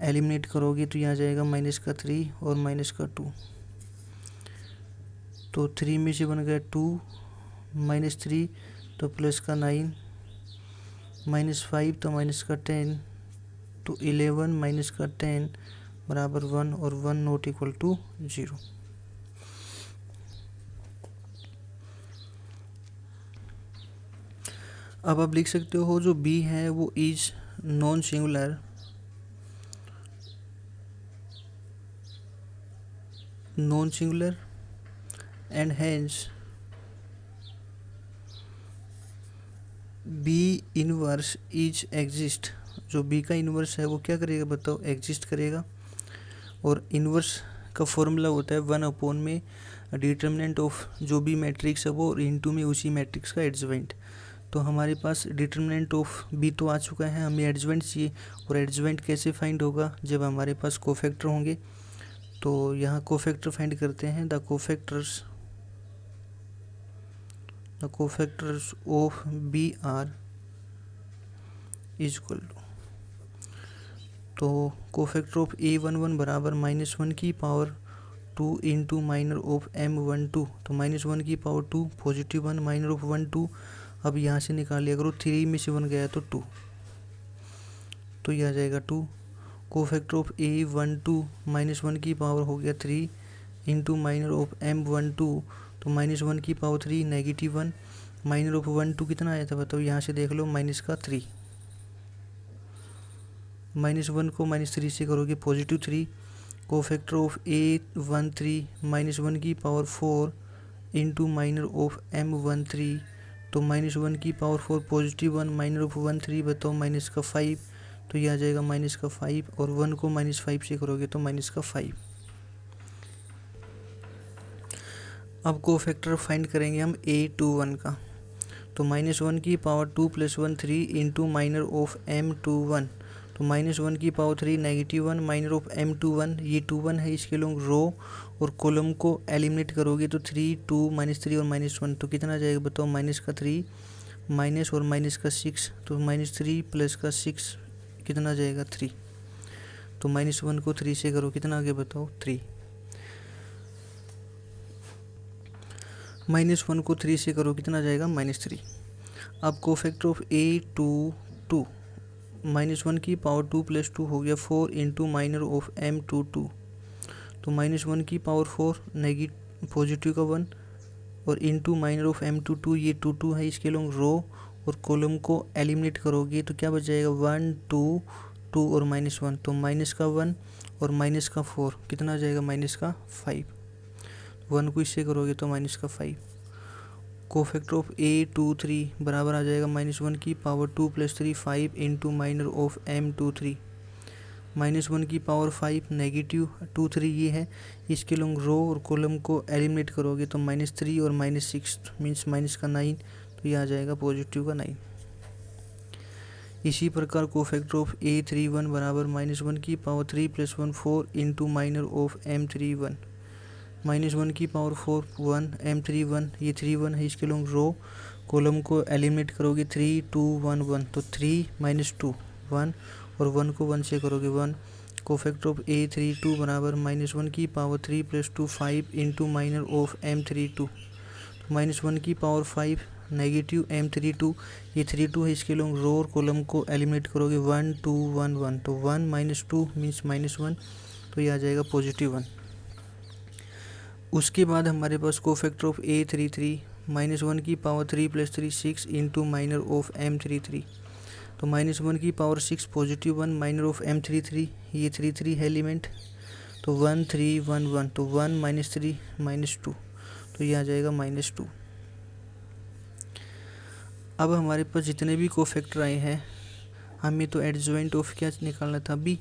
एलिमिनेट करोगे तो यहाँ जाएगा -3 और -2, तो 3 में से बन गया 2 -3 तो +9 -5 तो -10 तो 11 -10 बराबर 1 और 1 नॉट इक्वल टू 0। अब आप लिख सकते हो जो B है वो is non singular and hence B inverse is exist. जो B का इन्वर्स है वो क्या करेगा बताओ, एग्जिस्ट करेगा। और इन्वर्स का फॉर्मूला होता है 1 में डिटर्मिनेंट ऑफ जो भी मैट्रिक्स है वो इनटू में उसी मैट्रिक्स का एडजॉइंट। तो हमारे पास डिटर्मिनेंट ऑफ बी तो आ चुका है, हमें एडजॉइंट चाहिए। और एडजॉइंट कैसे फाइंड होगा, जब हमारे पास कोफैक्टर होंगे। तो यहाँ कोफैक्टर फाइंड करते हैं। The cofactors of B are is equal to, तो कोफैक्टर ऑफ A11 बराबर -1 की power 2 into minor of M12, तो -1 की पावर 2 पॉजिटिव 1 माइनर ऑफ 1 2। अब यहाँ से निकाल लिया करो, 3 में से 1 गया तो 2, तो ये आ जाएगा 2। कोफैक्टर ऑफ A12 -1 की पावर हो गया 3 इंटू माइनर ऑफ M12, तो -1 की पावर 3 -1 माइनर ऑफ 1 2 कितना आया था बताओ, यहाँ से देख लो माइनस का 3, -1 को -3 से करोगे पॉजिटिव 3। कोफैक्टर ऑफ A13 -1 की power 4 into minor of M13, तो -1 की पावर 4 पॉजिटिव 1 माइनर ऑफ 1 3 बताओ माइनस का 5, तो ये आ जाएगा माइनस का 5। और 1 को -5 से करोगे तो माइनस का 5। अब कोफैक्टर फाइंड करेंगे हम A21 का, तो -1 की power 2 + 1 3 into minor of M21, तो -1 की पावर 3 -1 माइनर ऑफ M21, ये 21 है, इसके लोग रो और कॉलम को एलिमिनेट करोगे तो 3 2 -3 और -1, तो कितना आ जाएगा बताओ, माइनस का 3 माइनस और माइनस का 6, तो -3 प्लस का 6 कितना आ जाएगा 3, तो -1 को 3 से करो कितना आगे बताओ 3, -1 को 3 से करो कितना आ जाएगा -3। अब कोफैक्टर ऑफ A22 -1 की पावर 2 + 2 हो गया 4 इंटू माइनर ऑफ M22, तो -1 की पावर 4 नेगेटिव पॉजिटिव का 1 और इंटू माइनर ऑफ M22, ये 2 2 है, इसके लोग रो और कॉलम को एलिमिनेट करोगे तो क्या बच जाएगा 1 2 2 और -1, तो माइनस का 1 और माइनस का 4 कितना आ जाएगा माइनस का 5, 1 को इससे करोगे तो माइनस का 5। कोफैक्टर ऑफ A23 बराबर आ जाएगा -1 की power 2 + 3 5 into minor of M23, -1 की पावर 5 नेगेटिव 2 3 ये है, इसके लोग रो और कॉलम को एलिमिनेट करोगे तो -3 और -6 मीन्स माइनस का 9, तो ये आ जाएगा पॉजिटिव का 9। इसी प्रकार कोफैक्टर ऑफ A31 बराबर -1 की power 3 + 1 4 into minor of M31, -1 की पावर 4 1 M31, ये 3 1 है, इसके लोग रो कॉलम को एलिमिनेट करोगे 3 2 1 1, तो 3 -2 1 और 1 को 1 से करोगे 1। कोफैक्टर ऑफ A32 बराबर -1 की power 3 + 2 5 into minor of M32, -1 की पावर 5 नेगेटिव M32, ये 3 2 है, इसके लोग रो और कॉलम को एलिमिनेट करोगे 1 2 1 1, तो 1 -2 मीन्स -1, तो ये आ जाएगा पॉजिटिव 1। उसके बाद हमारे पास कोफैक्टर ऑफ A33 -1 की power 3 + 3 6 into minor of M33, तो -1 की power 6 positive 1 minor of M33, ये 3 3 है एलिमेंट, तो 1 3 1 1, तो 1 -3 -2, तो ये आ जाएगा -2। अब हमारे पास जितने भी कोफैक्टर आए हैं हमें तो एडजॉइंट ऑफ क्या निकालना था B।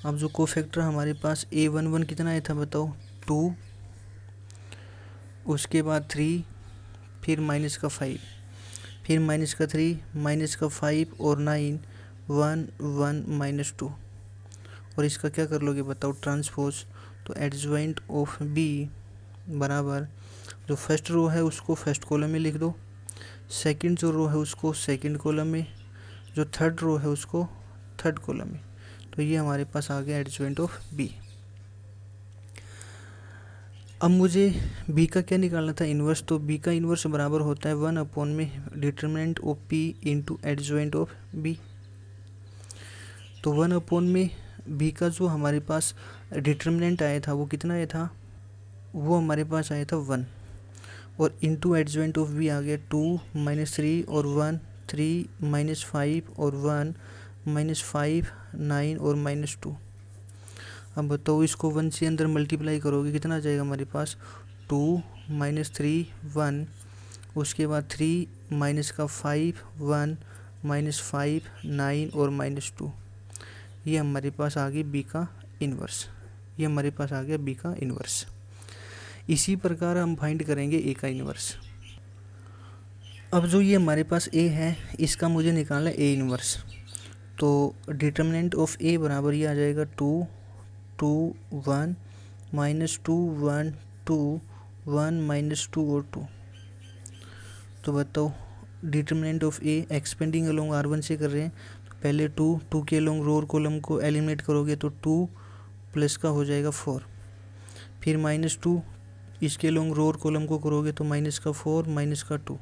अब जो कोफैक्टर हमारे पास A11 कितना आया था बताओ 2, उसके बाद 3, फिर माइनस का 5, फिर माइनस का 3 माइनस का 5 और 9 1 1 -2, और इसका क्या कर लोगे बताओ ट्रांसपोज, तो एडजॉइंट ऑफ B बराबर जो फर्स्ट रो है उसको फर्स्ट कॉलम में लिख दो, सेकंड जो रो है उसको सेकंड कॉलम में, जो थर्ड रो है उसको थर्ड कॉलम में, तो ये हमारे पास आ गया एडजॉइंट ऑफ B। अब मुझे B का क्या निकालना था इन्वर्स, तो B का इन्वर्स बराबर होता है 1 में determinant of P into adjoint of B। तो 1 में B का जो हमारे पास डिटर्मिनेंट आया था वो कितना आया था, वो हमारे पास आया था 1, और इंटू एडजॉइंट ऑफ B आ गया 2 -3 और 1 3 -5 और 1 -5 9 और -2। अब बताओ इसको 1 से अंदर मल्टीप्लाई करोगे कितना आ जाएगा हमारे पास 2 -3 1, उसके बाद 3 माइनस का 5 1 -5 9 और -2, ये हमारे पास आ गई B का इन्वर्स। ये हमारे पास आ गया बी का इन्वर्स। इसी प्रकार हम फाइंड करेंगे ए का इन्वर्स। अब जो ये हमारे पास ए है इसका मुझे निकालना है ए इन्वर्स। तो डिटर्मिनेंट ऑफ ए बराबर ये आ जाएगा 2 2 1 -2 1 2 1 -2 और 2। तो बताओ determinant of A expanding along R1 से कर रहे हैं, तो पहले 2 के अलोंग रो और कॉलम को एलिमिनेट करोगे तो 2 प्लस का हो जाएगा 4, फिर -2 इसके अलोंग रो और कॉलम को करोगे तो माइनस का 4 माइनस का 2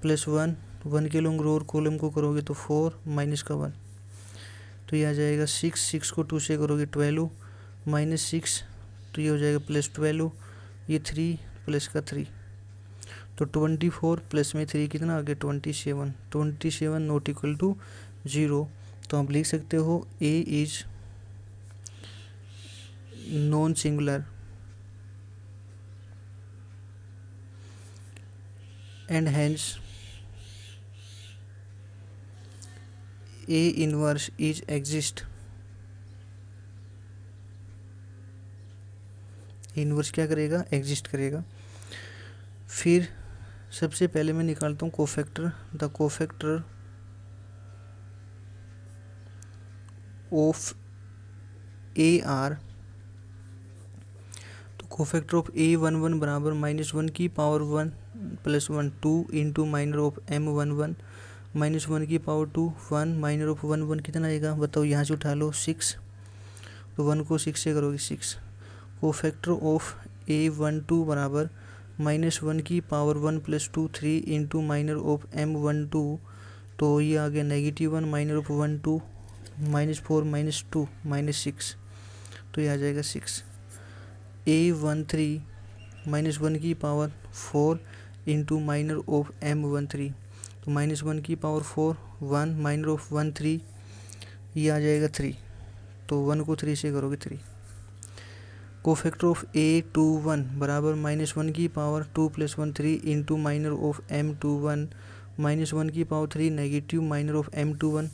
प्लस 1 के अलोंग रो और कॉलम को करोगे तो 4 माइनस का 1, तो ये आ जाएगा 6 को 2 से करोगे 12 -6, तो ये हो जाएगा +12, ये 3 प्लस का 3, तो 24 प्लस में 3 कितना आ गया 27 नॉट इक्वल टू 0। तो आप लिख सकते हो A is non singular and hence A inverse is exist. Inverse क्या करेगा, एग्जिस्ट करेगा। फिर सबसे पहले मैं निकालता हूँ cofactor. The cofactor of A are, तो कोफैक्टर ऑफ A11 बराबर -1 की power 1 + 1 2 into minor of M11 -1 की पावर 2 1 माइनर ऑफ 1 कितना आएगा बताओ, यहाँ से उठा लो 6, तो 1 को 6 से करोगे 6। कोफैक्टर ऑफ A12 बराबर -1 की power 1 + 2 3 into minor of M12, तो ये आ गया -1 माइनर ऑफ 1 2 -4 -2 -6, तो ये आ जाएगा 6। A13 -1 की power 4 into minor of M13, तो -1 की पावर 4 1 माइनर ऑफ 1 3, ये आ जाएगा 3, तो 1 को 3 से करोगे 3। कोफैक्टर ऑफ A21 बराबर -1 की power 2 + 1 3 into minor of M21 -1 की power 3 negative minor of M21,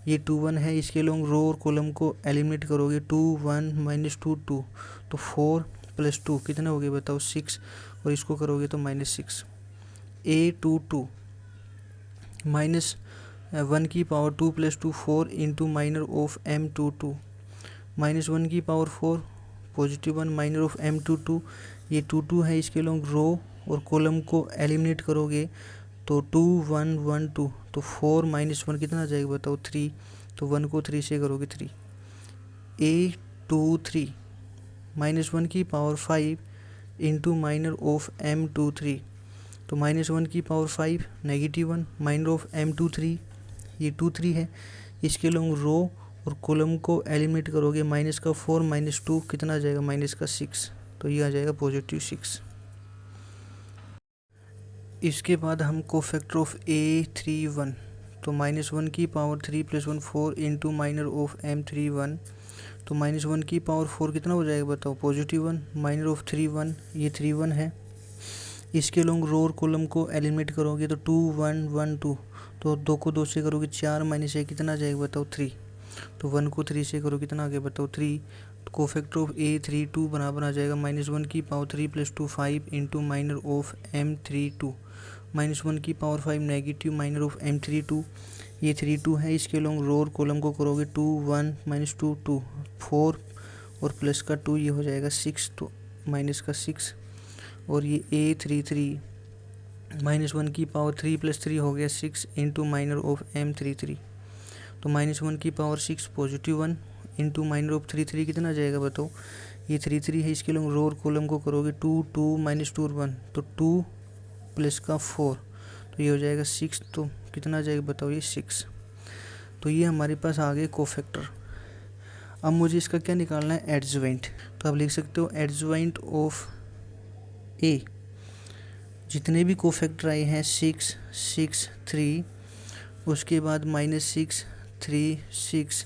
ये 21 है, इसके लोग रो और कॉलम को एलिमिनेट करोगे 2 1 -2 2, तो 4 + 2 कितना हो गया बताओ 6, और इसको करोगे तो -6। A22 -1 की power 2 + 2 4 into minor of M22 -1 की पावर 4 +1 माइनर ऑफ M22, ये 2 है, इसके लोग रो और कॉलम को एलिमिनेट करोगे तो 2 1 1 2, तो 4 -1 कितना आ जाएगा बताओ 3, तो 1 को 3 से करोगे 3। A23 -1 की power 5 into minor of M23, तो -1 की पावर 5 -1 माइनर ऑफ M23, ये 23 है, इसके लोग रो और कॉलम को एलिमिनेट करोगे -4 -2 कितना आ जाएगा -6, तो ये आ जाएगा +6। इसके बाद हम कोफैक्टर ऑफ A31, तो -1 की power 3 + 1 4 into minor of M31, तो -1 की पावर 4 कितना हो जाएगा बताओ +1 माइनर ऑफ 31, ये 31 है, इसके लोग रो और कॉलम को एलिमिनेट करोगे तो 2 1 1 2, तो 2 को 2 से करोगे 4 -1 कितना आ जाएगा बताओ 3, तो 1 को 3 से करो कितना आ गया बताओ 3। तो कोफैक्टर ऑफ A32 बराबर आ जाएगा -1 की power 3 + 2 5 into minor of M32 -1 की power 5 negative minor of M32, ये 32 है, इसके लोग रो और कॉलम को करोगे 2 1 -2 2 4 और प्लस का 2, ये हो जाएगा 6, तो माइनस का 6, और ये A33 -1 की पावर 3 + 3 हो गया 6 इंटू माइनर ऑफ M33, तो -1 की पावर 6 +1 इंटू माइनर ऑफ 33 कितना आ जाएगा बताओ, ये 33 है, इसके लोग रो और कॉलम को करोगे 2 2 -2 और 1, तो 2 प्लस का 4, तो ये हो जाएगा 6, तो कितना आ जाएगा बताओ ये 6। तो ये हमारे पास आ गए कोफैक्टर। अब मुझे इसका क्या निकालना है, एडजॉइंट। तो आप लिख सकते हो एडजॉइंट ऑफ ए, जितने भी कोफैक्टर आए हैं 6 6 3, उसके बाद -6 3 6,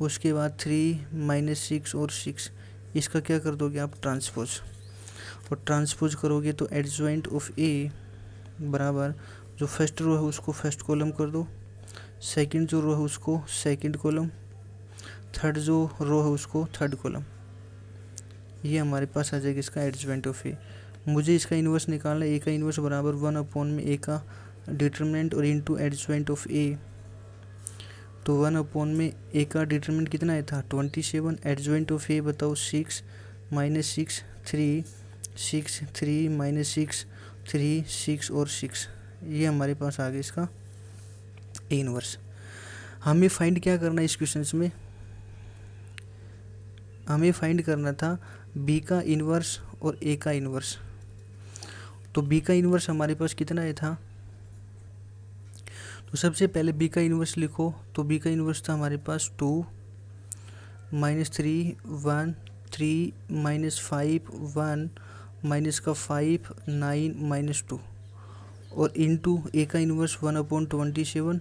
उसके बाद 3 -6 और 6, इसका क्या कर दोगे आप ट्रांसपोज, और ट्रांसपोज करोगे तो एडजॉइंट ऑफ ए बराबर जो फर्स्ट रो है उसको फर्स्ट कॉलम कर दो, सेकंड जो रो है उसको सेकंड कॉलम, थर्ड जो रो है उसको थर्ड कॉलम, ये हमारे पास आ जाएगा इसका एडजॉइंट ऑफ ए। मुझे इसका इन्वर्स निकालना है, ए का इन्वर्स बराबर 1 में ए का डिटरमिनेंट और इनटू एडजॉइंट ऑफ ए। तो 1 में ए का डिटरमिनेंट कितना आया था 27, एडजॉइंट ऑफ ए बताओ 6 माइनस 6 3 6 3 माइनस 6 3 6 और 6। ये हमारे पास आ गया इसका ए इन्वर्स। हमें फाइंड क्या करना है इस क्वेश्चन में, हमें फाइंड करना था बी का इन्वर्स और ए का इन्वर्स। तो बी का इन्वर्स हमारे पास कितना आया था, तो सबसे पहले बी का इन्वर्स लिखो। तो बी का इन्वर्स था हमारे पास 2 माइनस 3 1 3 माइनस 5 1 माइनस का 5 9 माइनस 2 और इनटू ए का इन्वर्स 1/27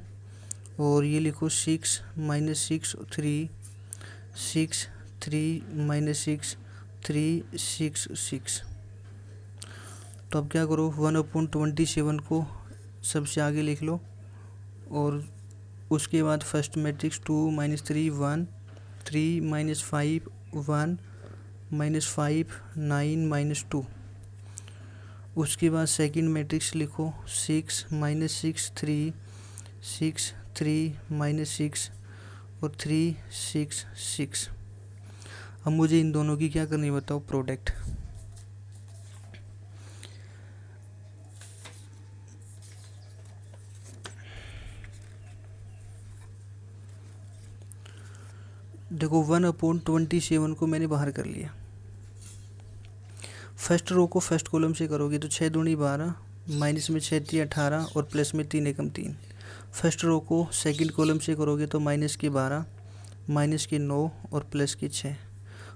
और ये लिखो 6 माइनस 6 3 6 3 माइनस 6 3 6 6। तो अब क्या करो 1/27 को सबसे आगे लिख लो और उसके बाद first matrix 2 minus 3 1 3 minus 5 1 minus 5 9 minus 2। उसके बाद सेकंड मैट्रिक्स लिखो 6 माइनस 6 3 6 3 माइनस 6 और 3 6 6। अब मुझे इन दोनों की क्या करनी बताओ प्रोडक्ट। देखो 1/27 को मैंने बाहर कर लिया। फर्स्ट रो को फर्स्ट कॉलम से करोगे तो 6 दूनी 12 माइनस में 6 3 18 और प्लस में 3 एकम 3। फर्स्ट रो को सेकंड कॉलम से करोगे तो माइनस के 12 माइनस के 9 और प्लस के 6।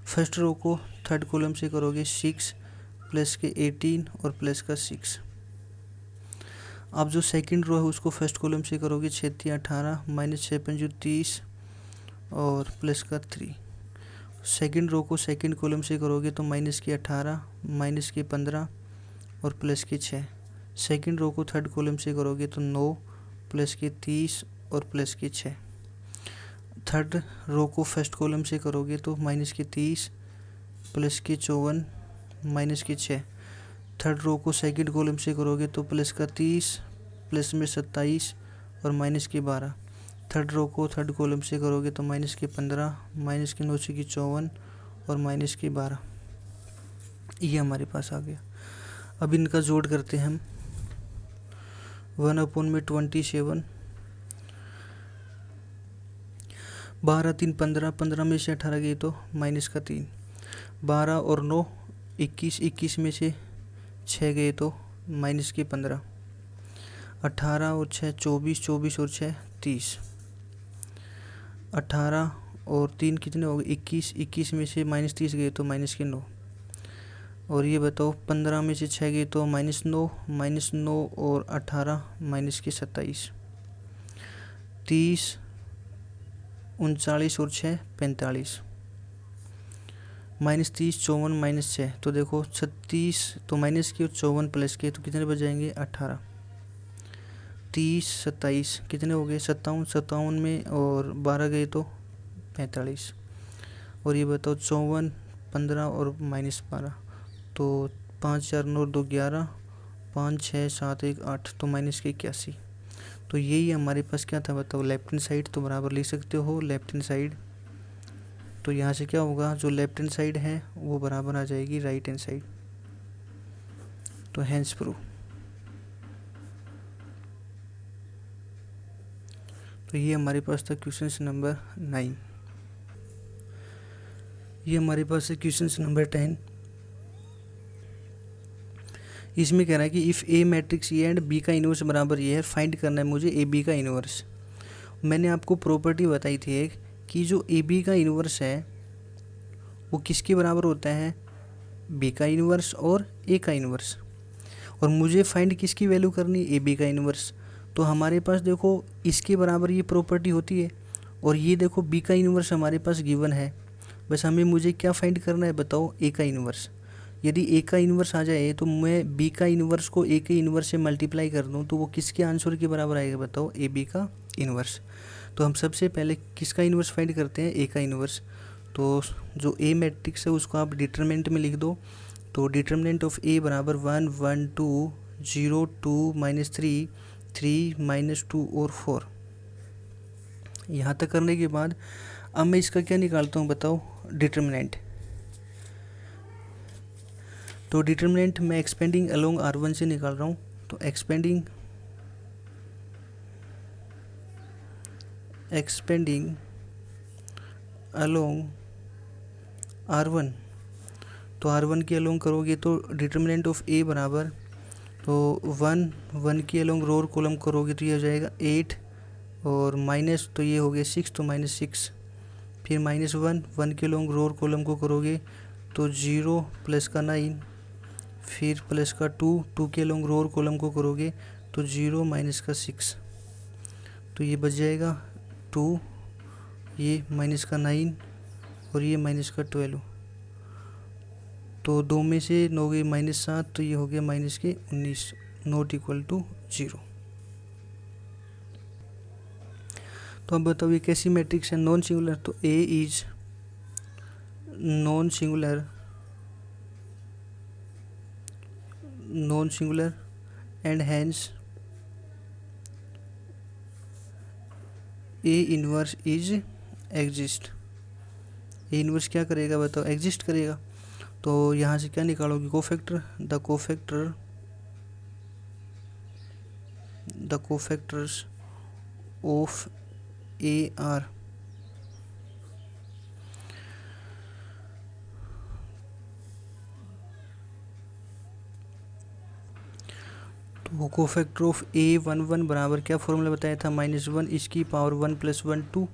फर्स्ट रो को थर्ड कॉलम से करोगे 6 प्लस के 18 और प्लस का 6। अब जो सेकंड रो है उसको फर्स्ट कॉलम से करोगे 6 3 18 माइनस 6 5 30 और प्लस का 3। सेकंड रो को सेकंड कॉलम से करोगे तो माइनस के 18 माइनस के 15 और प्लस के 6। सेकंड रो को थर्ड कॉलम से करोगे तो 9 प्लस के 30 और प्लस के 6। थर्ड रो को फर्स्ट कॉलम से करोगे तो माइनस के 30 प्लस के 54 माइनस के 6। थर्ड रो को सेकंड कॉलम से करोगे तो प्लस का 30 प्लस में 27 और माइनस के 12। थर्ड रो को थर्ड कॉलम से करोगे तो माइनस के 15 माइनस के 9 से 54 और माइनस के 12। ये हमारे पास आ गया। अब इनका जोड़ करते हैं हम 1/27 12 3 15 15 में से 18 गई तो माइनस का 3 12 और 9 21 21 में से 6 गए तो माइनस के 15 18 और 6 24 24 और 6 30 18 और 3 कितने हो गए 21 21 में से माइनस 30 गए तो माइनस के 9 और ये बताओ 15 में से 6 गए तो माइनस 9 और 18 माइनस के 27 30 39 और 6 45 माइनस 30 54 माइनस 6 तो देखो 36 तो माइनस के और 54 प्लस के तो कितने बच जाएंगे 18 30 27 कितने हो गए 57 में और 12 गए तो 45 और ये बताओ 54 15 और माइनस 12 तो 5 4 9 2 11 5 6 7 1 8 तो माइनस के 81। तो यही हमारे पास क्या था बताओ लेफ्ट हैंड साइड। तो बराबर लिख सकते हो लेफ्ट हैंड साइड। तो यहाँ से क्या होगा जो लेफ्ट हैंड साइड है वो बराबर आ जाएगी राइट हैंड साइड। तो हैंस प्रूव। तो ये हमारे पास था क्वेश्चन नंबर 9। ये हमारे पास है क्वेश्चन नंबर 10। इसमें कह रहा है कि if A matrix A and B का इन्वर्स बराबर ये है, फाइंड करना है मुझे ए बी का इन्वर्स। मैंने आपको प्रॉपर्टी बताई थी एक कि जो ए बी का इन्वर्स है वो किसके बराबर होता है बी का इन्वर्स और ए का इन्वर्स। और मुझे फाइंड किसकी वैल्यू करनी ए बी का इन्वर्स। तो हमारे पास देखो इसके बराबर ये प्रॉपर्टी होती है और ये देखो बी का इन्वर्स हमारे पास गिवन है। बस हमें मुझे क्या फाइंड करना है बताओ ए का इन्वर्स। यदि ए का इन्वर्स आ जाए तो मैं बी का इन्वर्स को ए के इन्वर्स से मल्टीप्लाई कर दूं तो वो किसके आंसर के बराबर आएगा बताओ ए बी का इन्वर्स। तो हम सबसे पहले किसका इन्वर्स फाइंड करते हैं ए का इन्वर्स। तो जो ए मैट्रिक्स है उसको आप डिटरमिनेंट में लिख दो। तो डिटरमिनेंट ऑफ ए बराबर 1 1 2 0 2 -3 3 -2 और 4। यहाँ तक करने के बाद अब मैं इसका क्या निकालता हूँ बताओ, डिटरमिनेंट। तो डिटरमिनेंट मैं एक्सपेंडिंग अलोंग R1 से निकाल रहा हूँ। तो एक्सपेंडिंग अलोंग R1, तो R1 के अलोंग करोगे तो डिटरमिनेंट ऑफ ए बराबर, तो 1 के अलोंग रो और कॉलम करोगे तो ये हो जाएगा 8 और माइनस, तो ये हो गया 6, तो -6। फिर -1 के अलोंग रो और कॉलम को करोगे तो 0 प्लस का 9, फिर प्लस का 2 के अलोंग रो और कॉलम को करोगे तो 0 माइनस का 6, तो ये बच जाएगा 2, ये माइनस का 9 और ये माइनस का 12। तो 2 में से 9 गई -7, तो ये हो गया माइनस के 19, नॉट इक्वल टू 0। तो अब बताओ ये कैसी मैट्रिक्स है, नॉन सिंगुलर। तो A is non singular and hence A inverse is exist. A inverse क्या करेगा बताओ, एग्जिस्ट करेगा। तो यहाँ से क्या निकालोगे, cofactor, the cofactors of A are. तो कोफैक्टर ऑफ A11 बराबर क्या फॉर्मूला बताया था, -1 इसकी power 1 + 1 2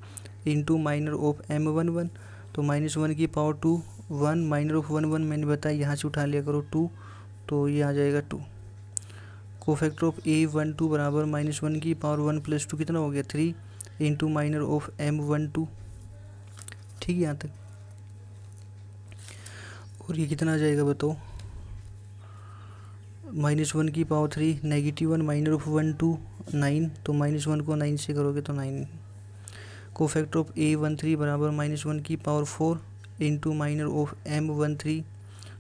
into minor of M11। तो -1 की पावर 2 1 माइनर ऑफ 1 1 मैंने बताया, यहाँ से उठा लिया करो 2, तो ये आ जाएगा 2। कोफैक्टर ऑफ A12 बराबर -1 की पावर 1 + 2 कितना हो गया 3 इंटू माइनर ऑफ M12। ठीक है यहाँ तक। और ये कितना आ जाएगा बताओ, -1 की पावर 3 -1 माइनर ऑफ 1 2 9, तो -1 को 9 से करोगे तो 9। कोफैक्टर ऑफ A13 बराबर -1 की power 4 into minor of M13,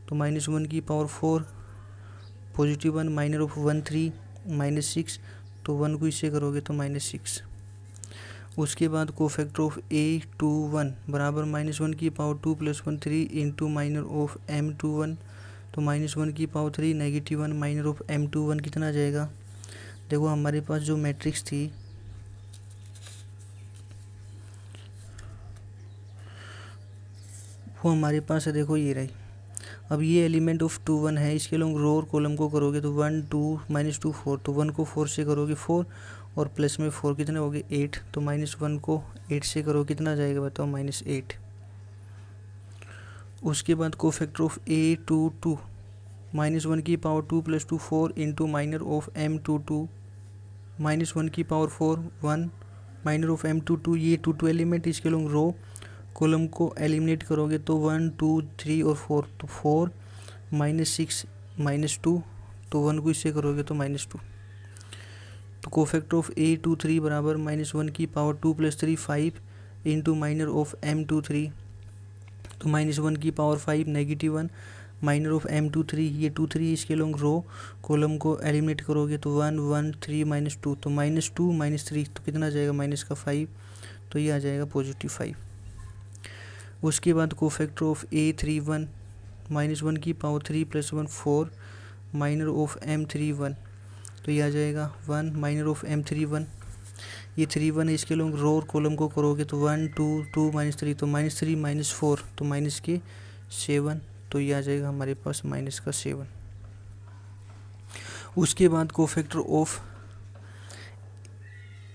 तो -1 की पावर 4 +1 माइनर ऑफ 1 3 -6, तो 1 को इससे करोगे तो -6। उसके बाद कोफैक्टर ऑफ A21 बराबर -1 की power 2 + 1 3 into minor of M21, तो -1 की पावर 3 -1 माइनर ऑफ M21 कितना आ जाएगा। देखो हमारे पास जो मैट्रिक्स थी वो हमारे पास है, देखो ये रही। अब ये एलिमेंट ऑफ 2 1 है, इसके लोग रो और कॉलम को करोगे तो 1 2 -2 4, तो 1 को 4 से करोगे 4 और प्लस में 4 कितने हो गए 8, तो -1 को 8 से करो कितना जाएगा बताओ -8। उसके बाद कोफैक्टर ऑफ A22 -1 की power 2 + 2 4 into minor of M22, -1 की पावर 4 1 माइनर ऑफ M22, ये 2 एलिमेंट, इसके लोग रो कॉलम को एलिमिनेट करोगे तो 1 2 3 और 4, तो 4 -6 -2, तो 1 को इससे करोगे तो -2। तो कोफैक्टर ऑफ A23 बराबर -1 की power 2 + 3 5 into minor of M23, तो -1 की पावर 5 -1 माइनर ऑफ M23, ये 2 3 इसके लोग रो कॉलम को एलिमिनेट करोगे तो 1 1 3 -2, तो -2 -3, तो कितना आ जाएगा -5, तो ये आ जाएगा +5। उसके बाद कोफैक्टर ऑफ A31 -1 की पावर 3 + 1 4 माइनर ऑफ M31, तो ये आ जाएगा 1 माइनर ऑफ M31, ये 3 1 है, इसके लोग रो और कॉलम को करोगे तो 1 2 2 -3, तो -3 -4, तो -7, तो ये आ जाएगा हमारे पास -7। उसके बाद कोफैक्टर ऑफ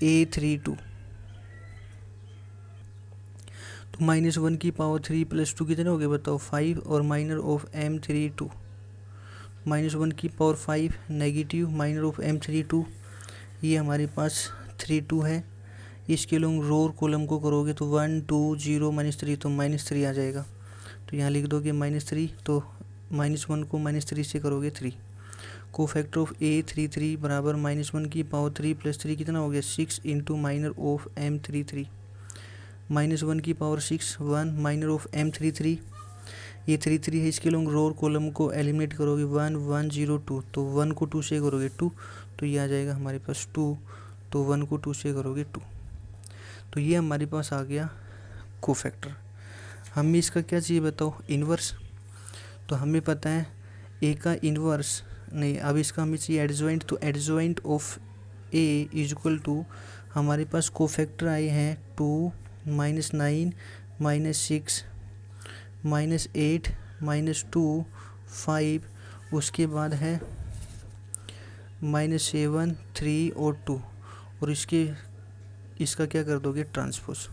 A32, तो -1 की पावर 3 + 2 कितने हो गए बताओ 5 और माइनर ऑफ M32, -1 की power 5 negative minor of M32, ये हमारे पास 3 2 है, इसके लोग रो और कॉलम को करोगे तो 1 2 0 -3, तो -3 आ जाएगा, तो यहाँ लिख दोगे -3, तो -1 को -3 से करोगे 3। कोफैक्टर ऑफ A33 बराबर -1 की पावर 3 + 3 कितना हो गया 6 इंटू माइनर ऑफ M33, -1 की पावर 6 1 माइनर ऑफ m33, ये 33 है, इसके लोग रो और कॉलम को एलिमिनेट करोगे 1 1 0 2, तो 1 को 2 से करोगे 2, तो ये आ जाएगा हमारे पास 2, तो 1 को 2 से करोगे 2, तो ये हमारे पास आ गया कोफैक्टर। हमें इसका क्या चाहिए बताओ, इन्वर्स। तो हमें पता है ए का इन्वर्स नहीं, अब इसका हमें चाहिए एडजॉइंट, तो adjoint of A is equal to, हमारे पास कोफैक्टर आए हैं 2 -9 -6 -8 -2 5, उसके बाद है -7 3 और 2, और इसका क्या कर दोगे ट्रांसपोज।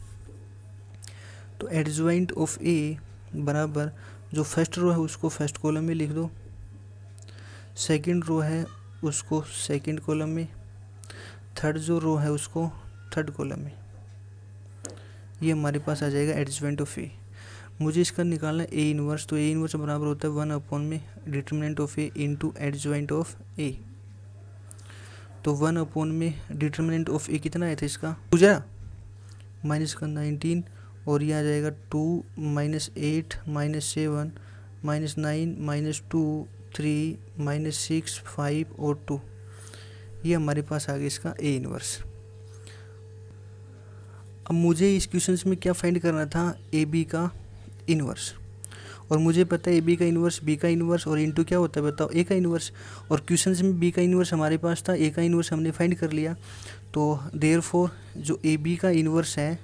तो एडजॉइंट ऑफ ए बराबर जो फर्स्ट रो है उसको फर्स्ट कॉलम में लिख दो, सेकंड रो है उसको सेकंड कॉलम में, थर्ड जो रो है उसको थर्ड कॉलम में, ये हमारे पास आ जाएगा एडजॉइंट ऑफ ए। मुझे इसका निकालना है ए इनवर्स, तो ए इनवर्स बराबर होता है 1 अपॉन में determinant of A into adjoint of A. तो 1 अपॉन में डिटरमिनेंट ऑफ ए कितना आया था इसका, पूजा माइनस का 19, और ये आ जाएगा 2 -8 -7 -9 -2 3 -6 5 और 2, ये हमारे पास आ गया इसका ए इनवर्स। अब मुझे इस क्वेश्चन में क्या फाइंड करना था, ए बी का इनवर्स, और मुझे पता है ए बी का इनवर्स बी का इनवर्स और इनटू क्या होता है बताओ, ए का इनवर्स, और क्वेश्चन में बी का इनवर्स हमारे पास था, ए का इनवर्स हमने फाइंड कर लिया। तो देयरफॉर जो ए बी का इनवर्स है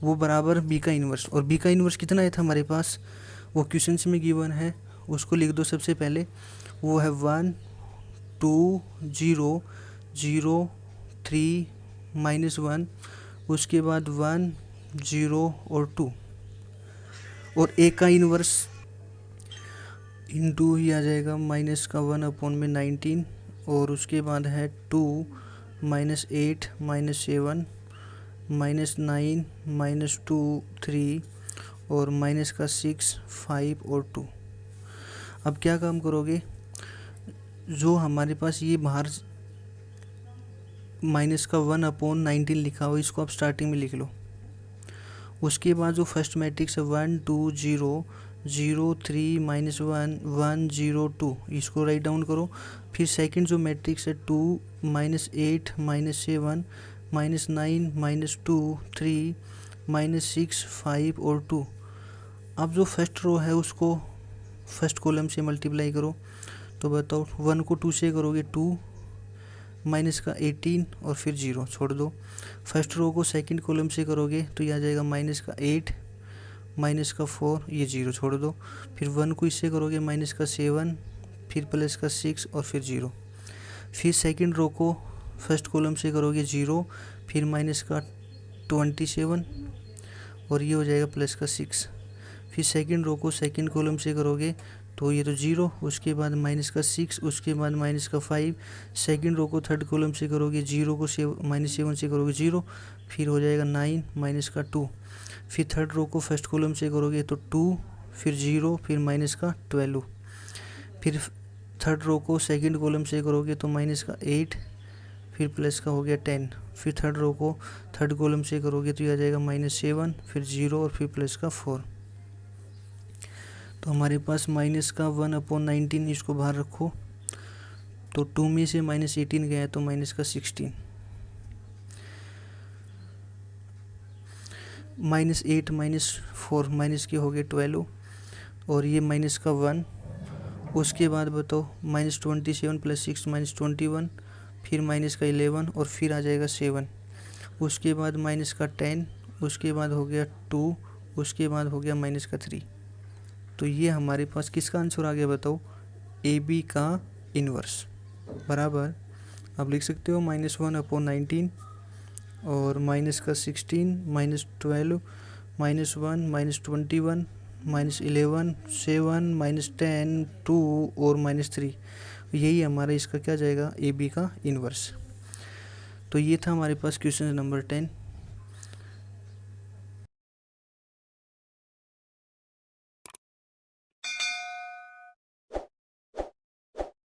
वो बराबर बी का इनवर्स, और बी का इनवर्स कितना आया था हमारे पास, वो क्वेश्चन में गिवन है, उसको लिख दो सबसे पहले, वो है 1 2 0 0 3 -1, उसके बाद 1 0 और 2, और ए का इनवर्स इंटू ही आ जाएगा माइनस का 1 अपॉन में 19, और उसके बाद है 2 -8 -7 -9 -2 3 और माइनस का 6 5 और 2। अब क्या काम करोगे, जो हमारे पास ये बाहर माइनस का 1 अपॉन 19 लिखा हो इसको आप स्टार्टिंग में लिख लो, उसके बाद जो फर्स्ट मैट्रिक्स है 1 2 0 0 3 -1 1 0 2, इसको राइट डाउन करो। फिर सेकंड जो मैट्रिक्स है 2 -8 -7 -9 -2 3 -6 5 और 2। अब जो फर्स्ट रो है उसको फर्स्ट कॉलम से मल्टीप्लाई करो, तो बताओ 1 को 2 से करोगे 2 माइनस का 18 और फिर 0 छोड़ दो। फर्स्ट रो को सेकंड कॉलम से करोगे तो ये आ जाएगा माइनस का 8 माइनस का 4, ये 0 छोड़ दो। फिर 1 को इससे करोगे माइनस का 7 फिर प्लस का 6 और फिर 0। फिर सेकंड रो को फर्स्ट कॉलम से करोगे 0 फिर माइनस का 27 और ये हो जाएगा प्लस का 6। फिर सेकंड रो को सेकंड कॉलम से करोगे तो ये तो 0, उसके बाद माइनस का 6, उसके बाद माइनस का 5। सेकंड रो को थर्ड कॉलम से करोगे 0 को -7 से करोगे 0, फिर हो जाएगा 9 माइनस का 2। फिर थर्ड रो को फर्स्ट कॉलम से करोगे तो 2 फिर 0 फिर माइनस का 12। फिर थर्ड रो को सेकंड कॉलम से करोगे तो माइनस का 8 फिर प्लस का हो गया 10। फिर थर्ड रो को थर्ड कॉलम से करोगे तो ये आ जाएगा -7 फिर 0 और फिर प्लस का 4। तो हमारे पास माइनस का 1/19, इसको बाहर रखो तो 2 में से -18 गया तो माइनस का 16, -8 -4 माइनस के हो गए 12 और ये माइनस का 1। उसके बाद बताओ -27 + 6 -21, फिर माइनस का 11 और फिर आ जाएगा 7। उसके बाद माइनस का 10, उसके बाद हो गया 2, उसके बाद हो गया माइनस का 3। तो ये हमारे पास किसका आंसर आ गया बताओ, ए बी का इन्वर्स बराबर आप लिख सकते हो -1/19 और माइनस का 16 -12 -1 -21 -11 7 -10 2 और -3। यही हमारा इसका क्या जाएगा, ए बी का इन्वर्स। तो ये था हमारे पास क्वेश्चन नंबर 10।